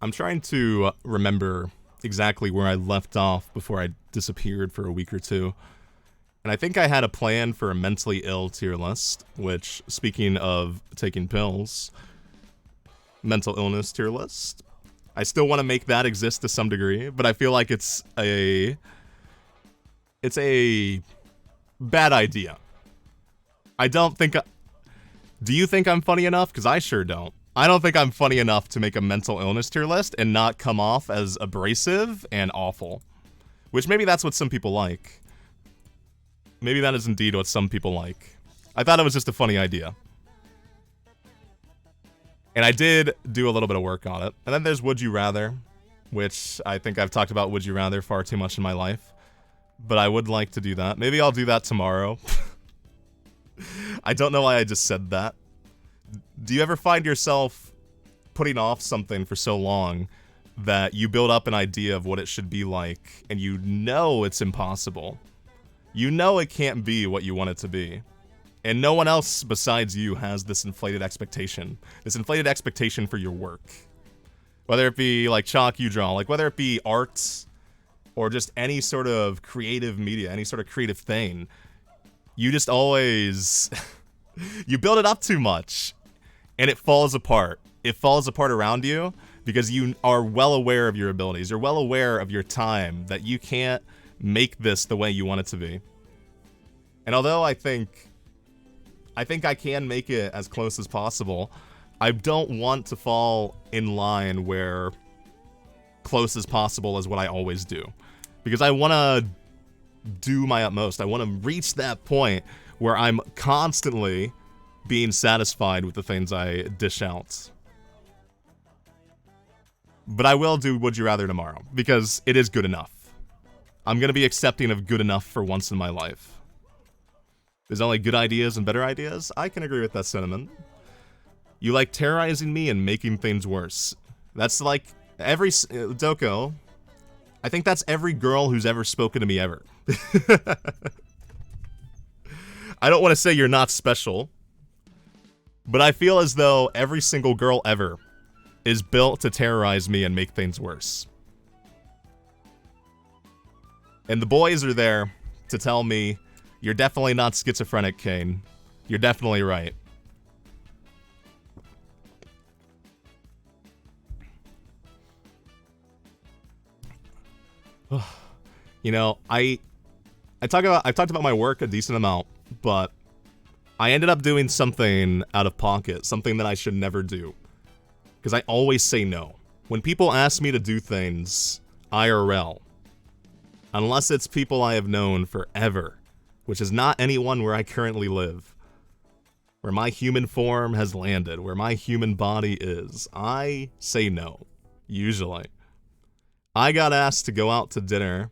I'm trying to remember exactly where I left off before I disappeared for a week or two. And I think I had a plan for a mentally ill tier list, which, speaking of taking pills, mental illness tier list. I still want to make that exist to some degree, but I feel like it's a bad idea. I don't think... Do you think I'm funny enough? Because I sure don't. I don't think I'm funny enough to make a mental illness tier list and not come off as abrasive and awful. Which maybe that's what some people like. Maybe that is indeed what some people like. I thought it was just a funny idea. And I did do a little bit of work on it. And then there's Would You Rather, which I think I've talked about Would You Rather far too much in my life. But I would like to do that. Maybe I'll do that tomorrow. I don't know why I just said that. Do you ever find yourself putting off something for so long that you build up an idea of what it should be like, and you know it's impossible? You know it can't be what you want it to be. And no one else besides you has this inflated expectation. This inflated expectation for your work. Whether it be like chalk you draw, like whether it be art or just any sort of creative media, any sort of creative thing. You just always... you build it up too much. And it falls apart. It falls apart around you because you are well aware of your abilities. You're well aware of your time, that you can't make this the way you want it to be. And although I think I can make it as close as possible, I don't want to fall in line where close as possible is what I always do. Because I want to do my utmost. I want to reach that point where I'm constantly being satisfied with the things I dish out. But I will do Would You Rather tomorrow, because it is good enough. I'm going to be accepting of good enough for once in my life. There's only good ideas and better ideas? I can agree with that sentiment. You like terrorizing me and making things worse. That's like every... Doko, I think that's every girl who's ever spoken to me ever. I don't want to say you're not special, but I feel as though every single girl ever is built to terrorize me and make things worse. And the boys are there to tell me, you're definitely not schizophrenic, Kane. You're definitely right. You know, I've talked about my work a decent amount, but I ended up doing something out of pocket, something that I should never do. Because I always say no. When people ask me to do things IRL, unless it's people I have known forever, which is not anyone where I currently live, where my human form has landed, where my human body is, I say no, usually. I got asked to go out to dinner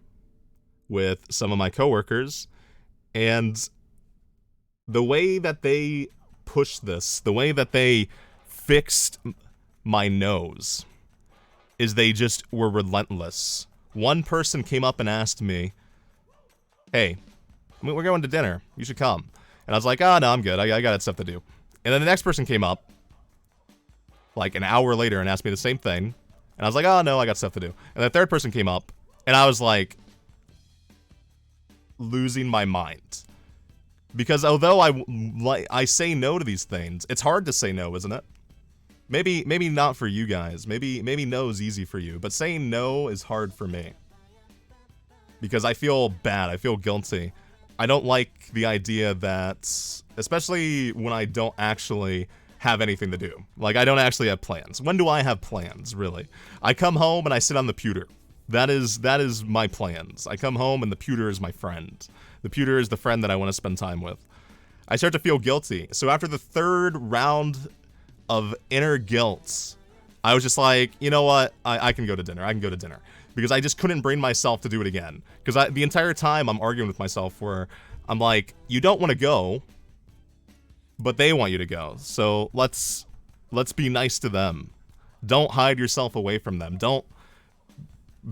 with some of my coworkers, and the way that they pushed this, the way that they fixed my nose, is they just were relentless. One person came up and asked me, hey, we're going to dinner, you should come. And I was like, oh, no, I'm good, I got stuff to do. And then the next person came up, like an hour later, and asked me the same thing. And I was like, oh, no, I got stuff to do. And the third person came up, and I was like, losing my mind. Because although I say no to these things, it's hard to say no, isn't it? Maybe not for you guys. Maybe no is easy for you. But saying no is hard for me. Because I feel bad. I feel guilty. I don't like the idea that, especially when I don't actually have anything to do. Like, I don't actually have plans. When do I have plans, really? I come home and I sit on the pewter. That is my plans. I come home and the pewter is my friend. The pewter is the friend that I want to spend time with. I start to feel guilty. So after the third round of inner guilt, I was just like, you know what? I can go to dinner. I can go to dinner. Because I just couldn't bring myself to do it again. Because the entire time I'm arguing with myself where I'm like, you don't want to go, but they want you to go. So let's be nice to them. Don't hide yourself away from them. Don't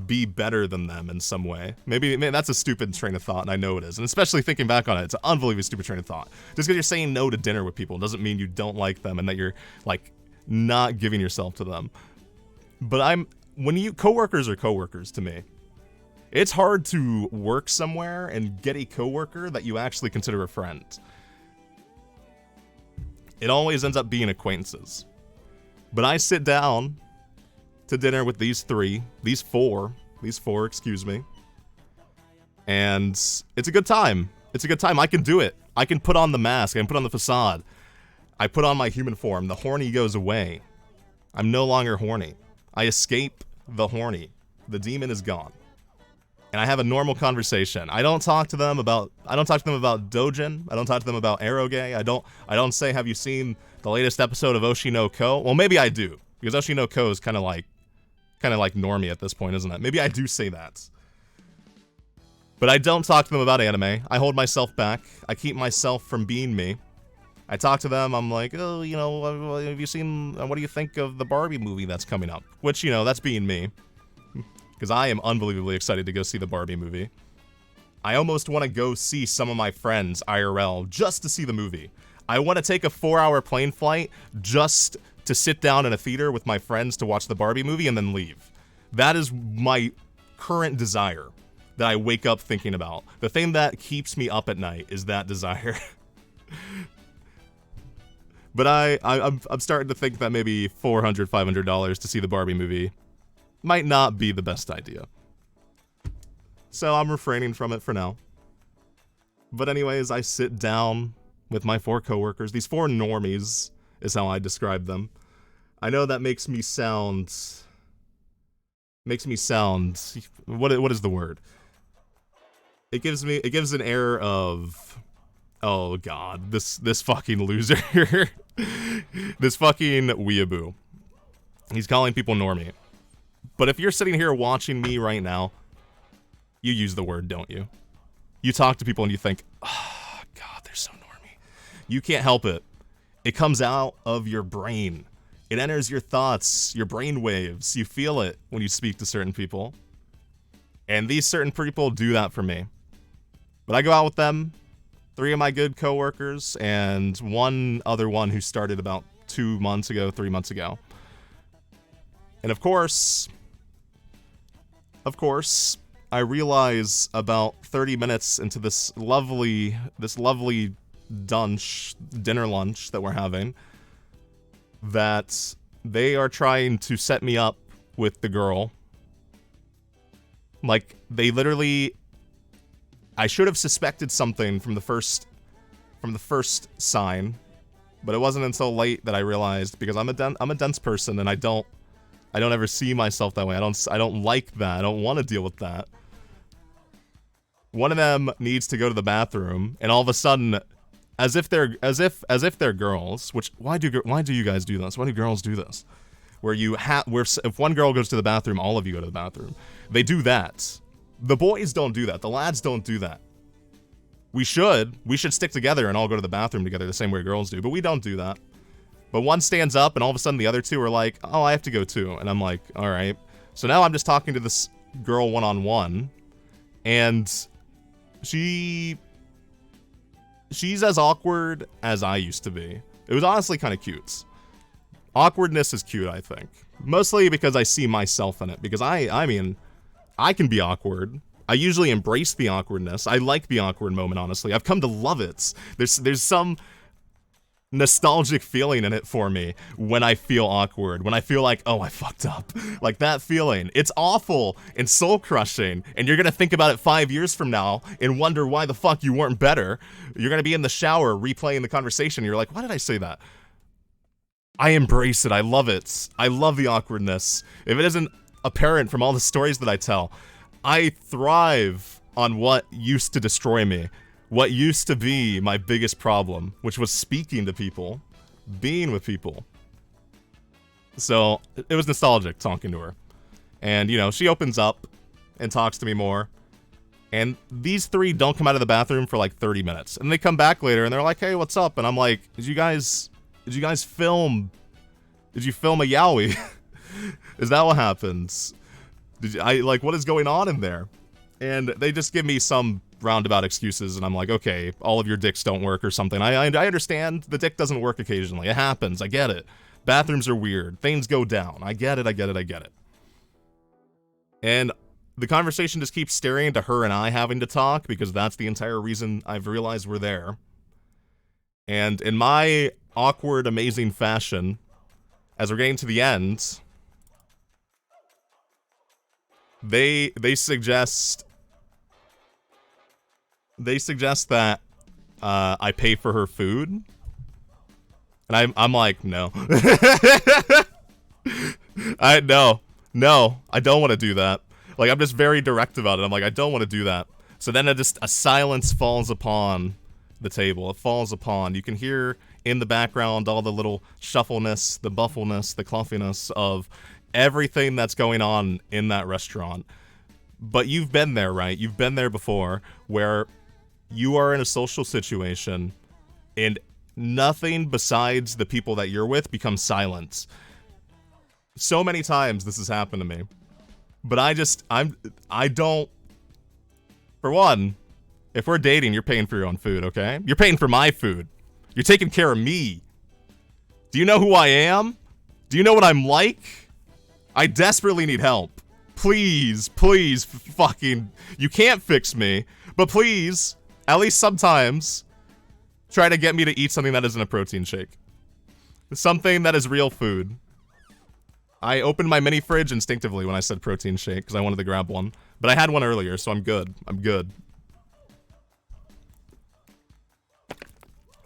be better than them in some way. Maybe that's a stupid train of thought, and I know it is. And especially thinking back on it, it's an unbelievably stupid train of thought. Just because you're saying no to dinner with people doesn't mean you don't like them and that you're, like, not giving yourself to them. But coworkers are coworkers to me. It's hard to work somewhere and get a coworker that you actually consider a friend. It always ends up being acquaintances. But I sit down to dinner with these four, excuse me. And it's a good time. It's a good time. I can do it. I can put on the mask. I can put on the facade. I put on my human form. The horny goes away. I'm no longer horny. I escape the horny. The demon is gone. And I have a normal conversation. I don't talk to them about Dojin. I don't talk to them about Eroge. I don't say, have you seen the latest episode of Oshi no Ko? Well, maybe I do. Because Oshi no Ko is kind of like normie at this point, isn't it? Maybe I do say that. But I don't talk to them about anime. I hold myself back. I keep myself from being me. I talk to them, I'm like, oh, you know, have you seen, what do you think of the Barbie movie that's coming up? Which, you know, that's being me. Because I am unbelievably excited to go see the Barbie movie. I almost want to go see some of my friends IRL just to see the movie. I want to take a 4-hour plane flight just to sit down in a theater with my friends to watch the Barbie movie and then leave. That is my current desire that I wake up thinking about. The thing that keeps me up at night is that desire. But I'm starting to think that maybe $400, $500 to see the Barbie movie might not be the best idea. So I'm refraining from it for now. But anyways, I sit down with my 4 coworkers. These 4 normies is how I describe them. I know that makes me sound, what is the word? It gives an air of, oh god, this fucking loser. This fucking weeaboo. He's calling people normie. But if you're sitting here watching me right now, you use the word, don't you? You talk to people and you think, oh god, they're so normie. You can't help it. It comes out of your brain. It enters your thoughts, your brain waves. You feel it when you speak to certain people. And these certain people do that for me. But I go out with them, 3 of my good coworkers, and one other one who started about 3 months ago. And of course, I realize about 30 minutes into this lovely dinner lunch that we're having, that they are trying to set me up with the girl. Like, they literally, I should have suspected something from the first sign, but it wasn't until late that I realized, because I'm a dense person and I don't ever see myself that way. I don't like that. I don't want to deal with that. One of them needs to go to the bathroom, and all of a sudden, as if they're girls, which why do you guys do this? Why do girls do this? Where if one girl goes to the bathroom, all of you go to the bathroom. They do that. The boys don't do that. The lads don't do that. We should stick together and all go to the bathroom together the same way girls do, but we don't do that. But one stands up and all of a sudden the other 2 are like, oh, I have to go too. And I'm like, all right. So now I'm just talking to this girl one-on-one, and she's as awkward as I used to be. It was honestly kind of cute. Awkwardness is cute, I think. Mostly because I see myself in it. Because I mean, I can be awkward. I usually embrace the awkwardness. I like the awkward moment, honestly. I've come to love it. There's some nostalgic feeling in it for me when I feel awkward, when I feel like, oh, I fucked up. Like that feeling. It's awful and soul-crushing, and you're gonna think about it 5 years from now and wonder why the fuck you weren't better. You're gonna be in the shower replaying the conversation, and you're like, why did I say that? I embrace it. I love it. I love the awkwardness. If it isn't apparent from all the stories that I tell, I thrive on what used to destroy me. What used to be my biggest problem, which was speaking to people, being with people. So it was nostalgic talking to her. And, you know, she opens up and talks to me more. And these three don't come out of the bathroom for like 30 minutes. And they come back later and they're like, hey, what's up? And I'm like, did you guys film a yaoi? Is that what happens? What is going on in there? And they just give me some roundabout excuses, and I'm like, okay, all of your dicks don't work or something. I understand the dick doesn't work occasionally. It happens. I get it. Bathrooms are weird. Things go down. I get it. And the conversation just keeps staring into her and I having to talk, because that's the entire reason I've realized we're there. And in my awkward, amazing fashion, as we're getting to the end, they suggest that I pay for her food, and I'm like, no. No, I don't want to do that. Like, I'm just very direct about it. I'm like, I don't want to do that. So then a silence falls upon the table. It falls upon. You can hear in the background all the little shuffleness, the buffleness, the clumfiness of everything that's going on in that restaurant. But you've been there, right? You've been there before, where you are in a social situation and nothing besides the people that you're with becomes silent. So many times this has happened to me. But I don't, for one, if we're dating, you're paying for your own food, okay? You're paying for my food. You're taking care of me. Do you know who I am? Do you know what I'm like? I desperately need help. Please, fucking, you can't fix me, but please, at least sometimes, try to get me to eat something that isn't a protein shake. Something that is real food. I opened my mini fridge instinctively when I said protein shake, because I wanted to grab one. But I had one earlier, so I'm good.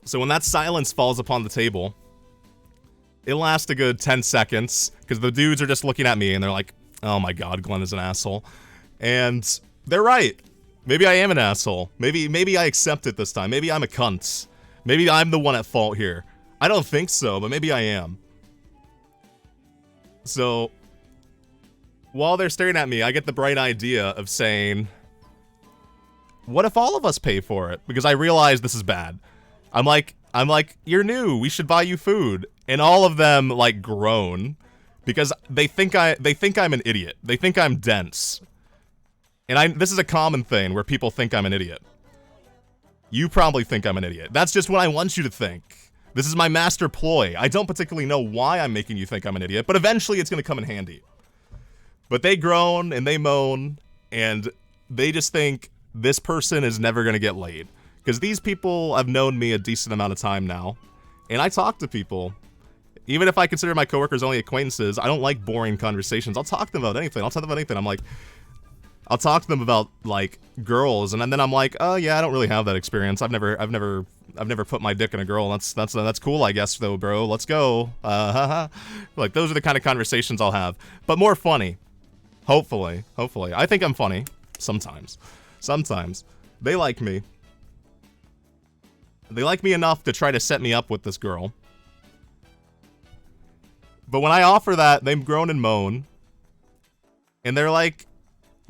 So when that silence falls upon the table, it lasts a good 10 seconds, because the dudes are just looking at me, and they're like, oh my god, Glen is an asshole. And they're right. Maybe I am an asshole. Maybe I accept it this time. Maybe I'm a cunt. Maybe I'm the one at fault here. I don't think so, but maybe I am. So, while they're staring at me, I get the bright idea of saying, what if all of us pay for it? Because I realize this is bad. I'm like, you're new, we should buy you food. And all of them, like, groan. Because they think I'm an idiot. They think I'm dense. And this is a common thing where people think I'm an idiot. You probably think I'm an idiot. That's just what I want you to think. This is my master ploy. I don't particularly know why I'm making you think I'm an idiot, but eventually it's going to come in handy. But they groan and they moan, and they just think this person is never going to get laid. Because these people have known me a decent amount of time now, and I talk to people. Even if I consider my coworkers only acquaintances, I don't like boring conversations. I'll talk to them about anything. I'll talk to them about, like, girls, and then I'm like, oh yeah, I don't really have that experience. I've never put my dick in a girl. That's cool, I guess, though, bro. Let's go. Like, those are the kind of conversations I'll have, but more funny. Hopefully. I think I'm funny. Sometimes. They like me. They like me enough to try to set me up with this girl. But when I offer that, they groan and moan, and they're like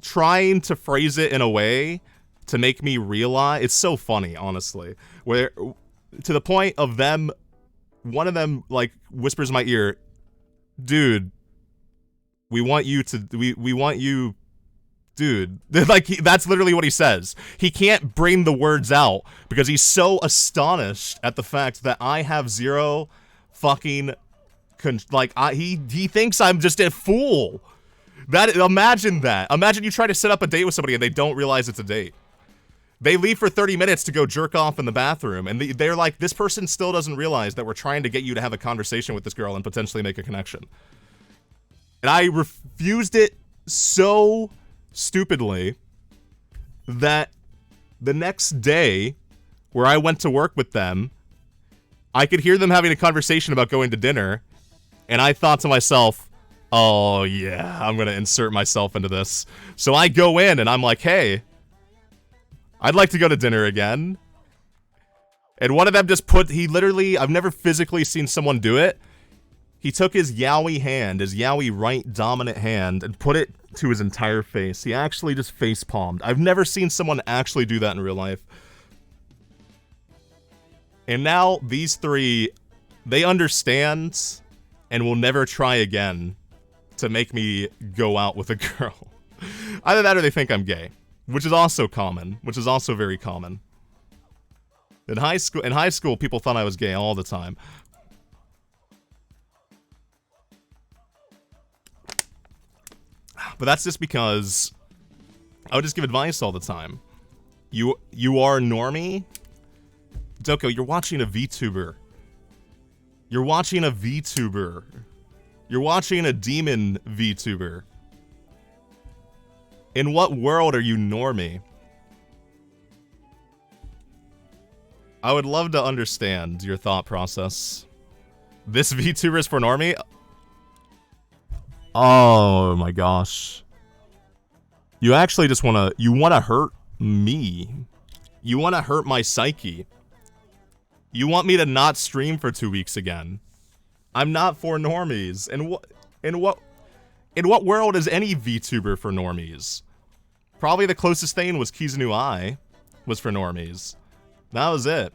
trying to phrase it in a way to make me realize. It's so funny, honestly, where to the point of one of them like whispers in my ear, dude, we want you, dude. Like, that's literally what he says. He can't bring the words out because he's so astonished at the fact that I have zero fucking he thinks I'm just a fool. Imagine that. Imagine you try to set up a date with somebody and they don't realize it's a date. They leave for 30 minutes to go jerk off in the bathroom, and they're like, this person still doesn't realize that we're trying to get you to have a conversation with this girl and potentially make a connection. And I refused it so stupidly that the next day, where I went to work with them, I could hear them having a conversation about going to dinner, and I thought to myself, oh yeah, I'm gonna insert myself into this. So I go in and I'm like, hey, I'd like to go to dinner again. And one of them just I've never physically seen someone do it. He took his yaoi hand, his yaoi right dominant hand, and put it to his entire face. He actually just face palmed. I've never seen someone actually do that in real life. And now these three, they understand and will never try again to make me go out with a girl. Either that or they think I'm gay, which is also common, which is also very common. In high school, people thought I was gay all the time. But that's just because I would just give advice all the time. You are normie? Doko, you're watching a VTuber. You're watching a VTuber. You're watching a demon VTuber. In what world are you normie? I would love to understand your thought process. This VTuber is for normie? Oh my gosh. You actually just you wanna hurt me. You wanna hurt my psyche. You want me to not stream for 2 weeks again. I'm not for normies. In what world is any VTuber for normies? Probably the closest thing was Kizunu Ai was for normies. That was it.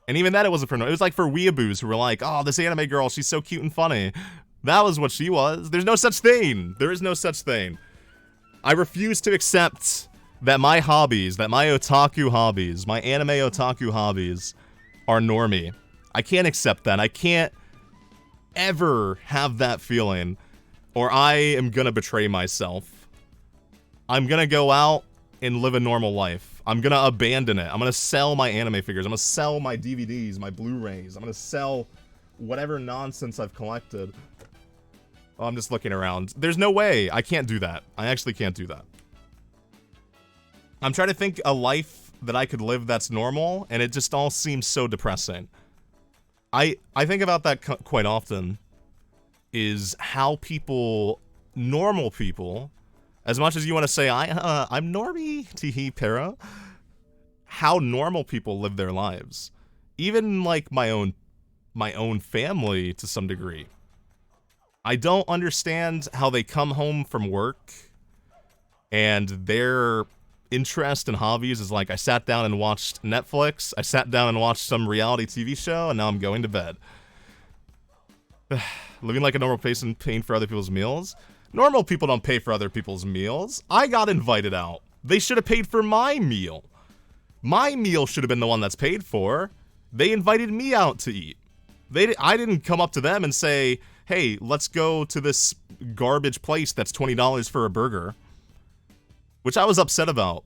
And even that it wasn't for normies. It was like for weeaboos who were like, oh, this anime girl, she's so cute and funny. That was what she was. There's no such thing. There is no such thing. I refuse to accept that my hobbies, that my otaku hobbies, my anime otaku hobbies are normie. I can't accept that. I can't ever have that feeling, or I am gonna betray myself. I'm gonna go out and live a normal life. I'm gonna abandon it. I'm gonna sell my anime figures. I'm gonna sell my DVDs, my Blu-rays. I'm gonna sell whatever nonsense I've collected. Oh, I'm just looking around. There's no way. I can't do that. I actually can't do that. I'm trying to think a life that I could live that's normal, and it just all seems so depressing. I think about that quite often, is how people, normal people, as much as you want to say, I'm normie, teehee, para, how normal people live their lives. Even, like, my own family, to some degree. I don't understand how they come home from work, and their interest and hobbies is like, I sat down and watched Netflix, I sat down and watched some reality TV show, and now I'm going to bed. Living like a normal person, paying for other people's meals? Normal people don't pay for other people's meals. I got invited out. They should have paid for my meal. My meal should have been the one that's paid for. They invited me out to eat. I didn't come up to them and say, hey, let's go to this garbage place that's $20 for a burger. Which I was upset about.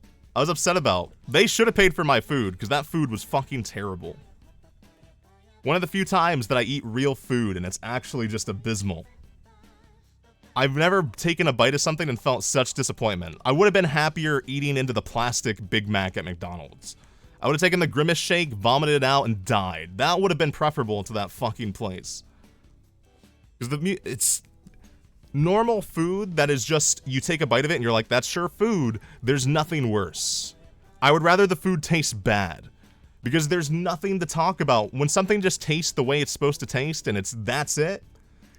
They should have paid for my food, because that food was fucking terrible. One of the few times that I eat real food, and it's actually just abysmal. I've never taken a bite of something and felt such disappointment. I would have been happier eating into the plastic Big Mac at McDonald's. I would have taken the Grimace shake, vomited it out, and died. That would have been preferable to that fucking place. Because it's normal food that is just, you take a bite of it and you're like, that's sure food. There's nothing worse. I would rather the food taste bad. Because there's nothing to talk about. When something just tastes the way it's supposed to taste and that's it,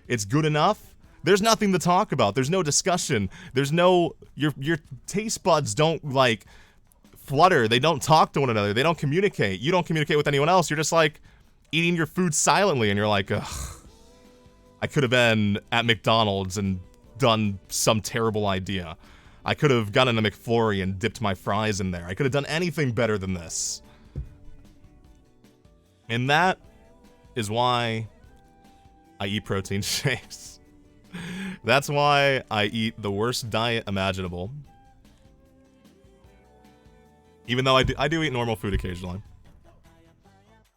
it's good enough, there's nothing to talk about. There's no discussion. There's no, your taste buds don't, like, flutter. They don't talk to one another. They don't communicate. You don't communicate with anyone else. You're just, like, eating your food silently and you're like, ugh. I could have been at McDonald's and done some terrible idea. I could have gotten a McFlurry and dipped my fries in there. I could have done anything better than this. And that is why I eat protein shakes. That's why I eat the worst diet imaginable. Even though I do eat normal food occasionally.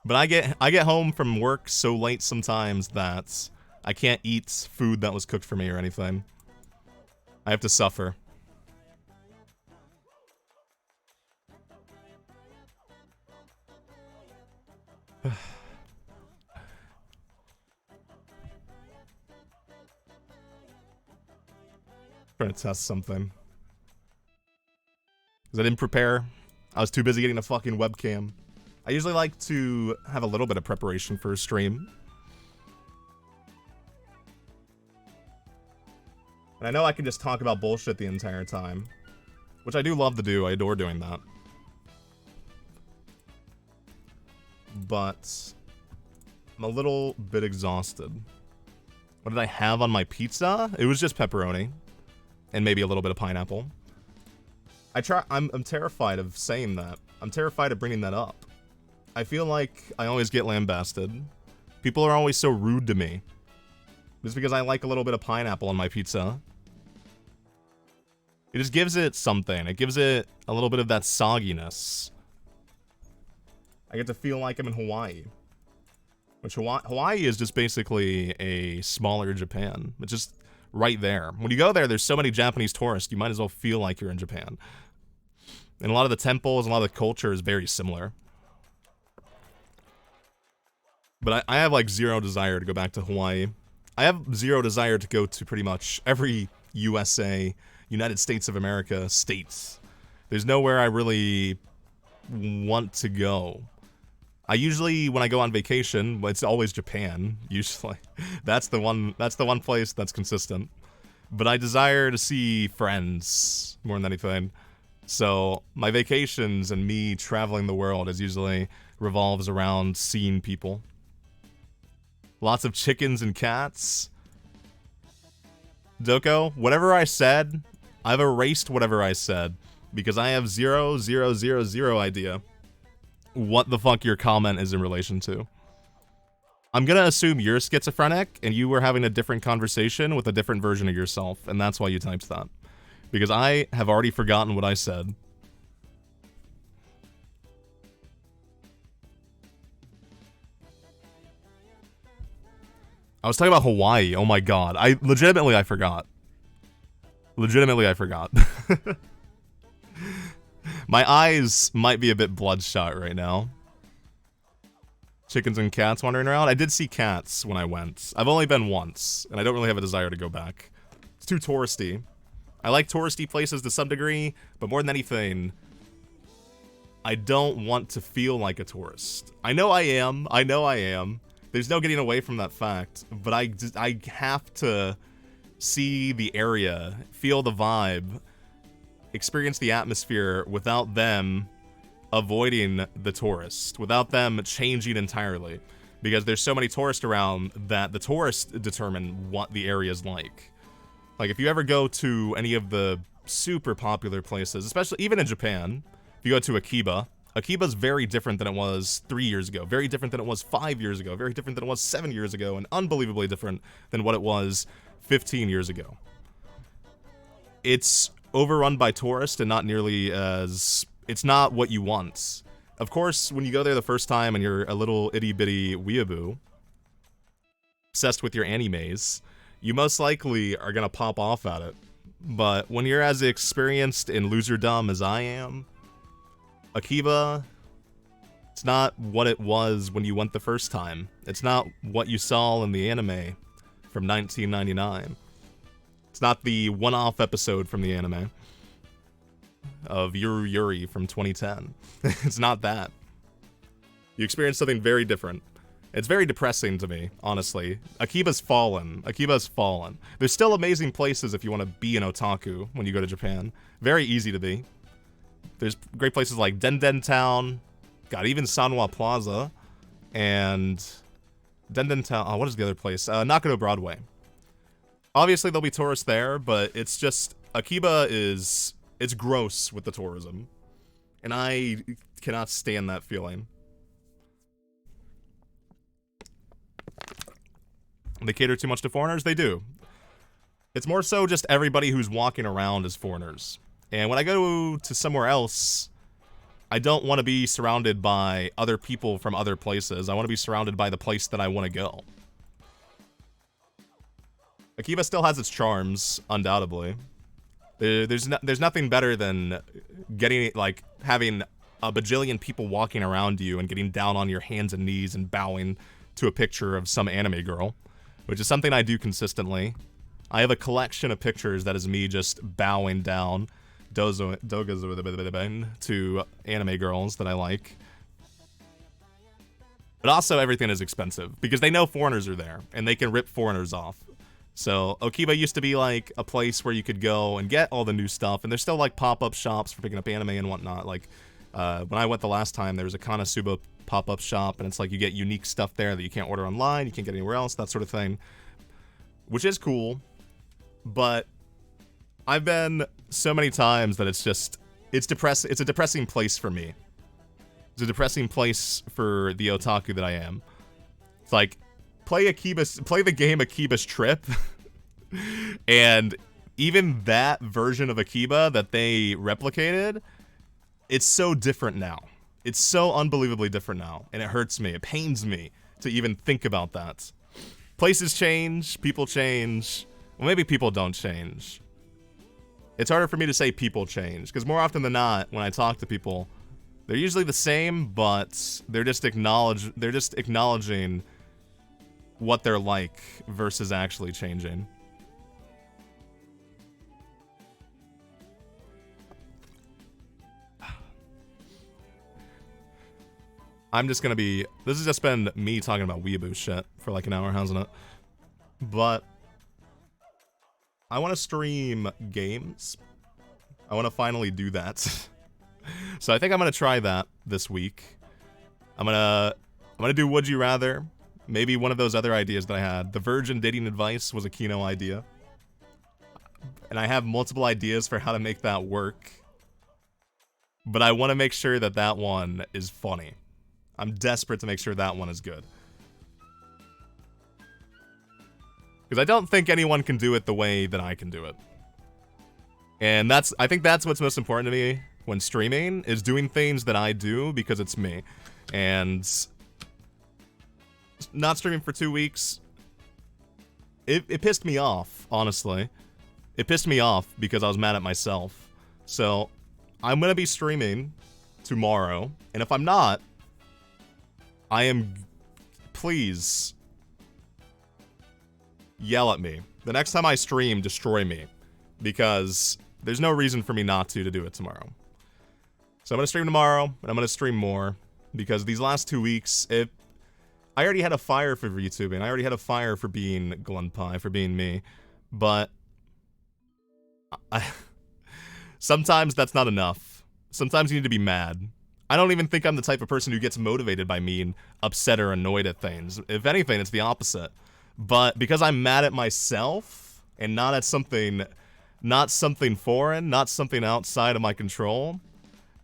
But I get home from work so late sometimes that I can't eat food that was cooked for me or anything. I have to suffer. Trying to test something. Because I didn't prepare. I was too busy getting a fucking webcam. I usually like to have a little bit of preparation for a stream. And I know I can just talk about bullshit the entire time, which I do love to do. I adore doing that. But I'm a little bit exhausted. What did I have on my pizza? It was just pepperoni and maybe a little bit of pineapple. I'm terrified of saying that. I'm terrified of bringing that up. I feel like I always get lambasted. People are always so rude to me. Just because I like a little bit of pineapple on my pizza. It just gives it something. It gives it a little bit of that sogginess. I get to feel like I'm in Hawaii. Which Hawaii is just basically a smaller Japan. It's just right there. When you go there, there's so many Japanese tourists, you might as well feel like you're in Japan. And a lot of the temples, a lot of the culture is very similar. But I have like zero desire to go back to Hawaii. I have zero desire to go to pretty much every USA, United States of America states. There's nowhere I really want to go. I usually, when I go on vacation, it's always Japan, usually. That's the one place that's consistent. But I desire to see friends more than anything. So my vacations and me traveling the world is usually revolves around seeing people. Lots of chickens and cats. Doko, whatever I said, I've erased whatever I said. Because I have 0,000 idea what the fuck your comment is in relation to. I'm gonna assume you're schizophrenic and you were having a different conversation with a different version of yourself, and that's why you typed that. Because I have already forgotten what I said. I was talking about Hawaii. Oh my god. I forgot. Legitimately, I forgot. My eyes might be a bit bloodshot right now. Chickens and cats wandering around. I did see cats when I went. I've only been once, and I don't really have a desire to go back. It's too touristy. I like touristy places to some degree, but more than anything, I don't want to feel like a tourist. I know I am. There's no getting away from that fact, but I have to see the area, feel the vibe, experience the atmosphere without them avoiding the tourist, without them changing entirely. Because there's so many tourists around that the tourists determine what the area is like. Like, if you ever go to any of the super popular places, especially even in Japan, if you go to Akiba, Akiba's very different than it was 3 years ago, very different than it was 5 years ago, very different than it was 7 years ago, and unbelievably different than what it was 15 years ago. It's overrun by tourists and not nearly as... It's not what you want. Of course, when you go there the first time and you're a little itty-bitty weeaboo, obsessed with your animes, you most likely are gonna pop off at it. But when you're as experienced in loserdom as I am, Akiba, it's not what it was when you went the first time. It's not what you saw in the anime from 1999. It's not the one-off episode from the anime of Yuru Yuri from 2010. It's not that. You experience something very different. It's very depressing to me, honestly. Akiba's fallen. Akiba's fallen. There's still amazing places if you want to be an otaku when you go to Japan. Very easy to be. There's great places like Denden Town. God, even Sanwa Plaza. And Denden Town. Oh, what is the other place? Nakano Broadway. Obviously, there'll be tourists there, but it's just... Akiba is... It's gross with the tourism. And I cannot stand that feeling. They cater too much to foreigners? They do. It's more so just everybody who's walking around is foreigners. And when I go to somewhere else, I don't want to be surrounded by other people from other places. I want to be surrounded by the place that I want to go. Akiba still has its charms, undoubtedly. There's nothing better than getting, like, having a bajillion people walking around you and getting down on your hands and knees and bowing to a picture of some anime girl, which is something I do consistently. I have a collection of pictures that is me just bowing down to anime girls that I like. But also everything is expensive, because they know foreigners are there, and they can rip foreigners off. So Okiba used to be like a place where you could go and get all the new stuff, and there's still like pop-up shops for picking up anime and whatnot. Like when I went the last time, there was a Konosuba pop-up shop, and it's like you get unique stuff there that you can't order online, you can't get anywhere else, that sort of thing, which is cool. But I've been so many times that it's a depressing place for me. It's a depressing place for the otaku that I am. It's like, play the game Akiba's Trip, and even that version of Akiba that they replicated, it's so different now. It's so unbelievably different now, and it hurts me. It pains me to even think about that. Places change, people change. Well, maybe people don't change. It's harder for me to say people change, because more often than not, when I talk to people, they're usually the same, but they're just acknowledging what they're like versus actually changing. This has just been me talking about weeaboo shit for like an hour, hasn't it? But I want to stream games. I want to finally do that. So I think I'm going to try that this week. I'm going to do Would You Rather. Maybe one of those other ideas that I had. The virgin dating advice was a Kino idea. And I have multiple ideas for how to make that work. But I want to make sure that that one is funny. I'm desperate to make sure that one is good. Because I don't think anyone can do it the way that I can do it. And I think that's what's most important to me when streaming, is doing things that I do because it's me. And not streaming for 2 weeks, it pissed me off, honestly. It pissed me off because I was mad at myself. So I'm going to be streaming tomorrow. And if I'm not, please yell at me. The next time I stream, destroy me. Because there's no reason for me not to do it tomorrow. So I'm going to stream tomorrow, and I'm going to stream more. Because these last 2 weeks, I already had a fire for YouTubing. I already had a fire for being Glenpai, for being me. But sometimes that's not enough. Sometimes you need to be mad. I don't even think I'm the type of person who gets motivated by being upset or annoyed at things. If anything, it's the opposite. But because I'm mad at myself, and not at something foreign, not something outside of my control,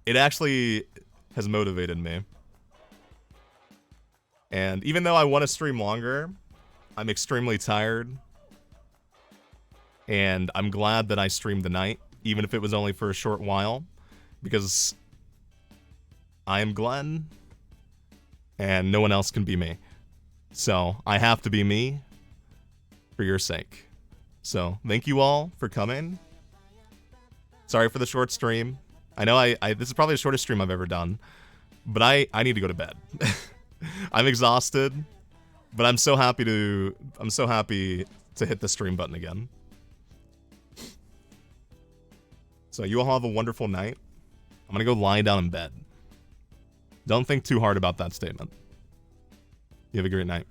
it actually has motivated me. And even though I want to stream longer, I'm extremely tired. And I'm glad that I streamed tonight, even if it was only for a short while. Because I am Glen, and no one else can be me. So I have to be me for your sake. So thank you all for coming. Sorry for the short stream. I know this is probably the shortest stream I've ever done, but I need to go to bed. I'm exhausted, but I'm so happy to hit the stream button again. So you all have a wonderful night. I'm gonna go lie down in bed. Don't think too hard about that statement. You have a great night.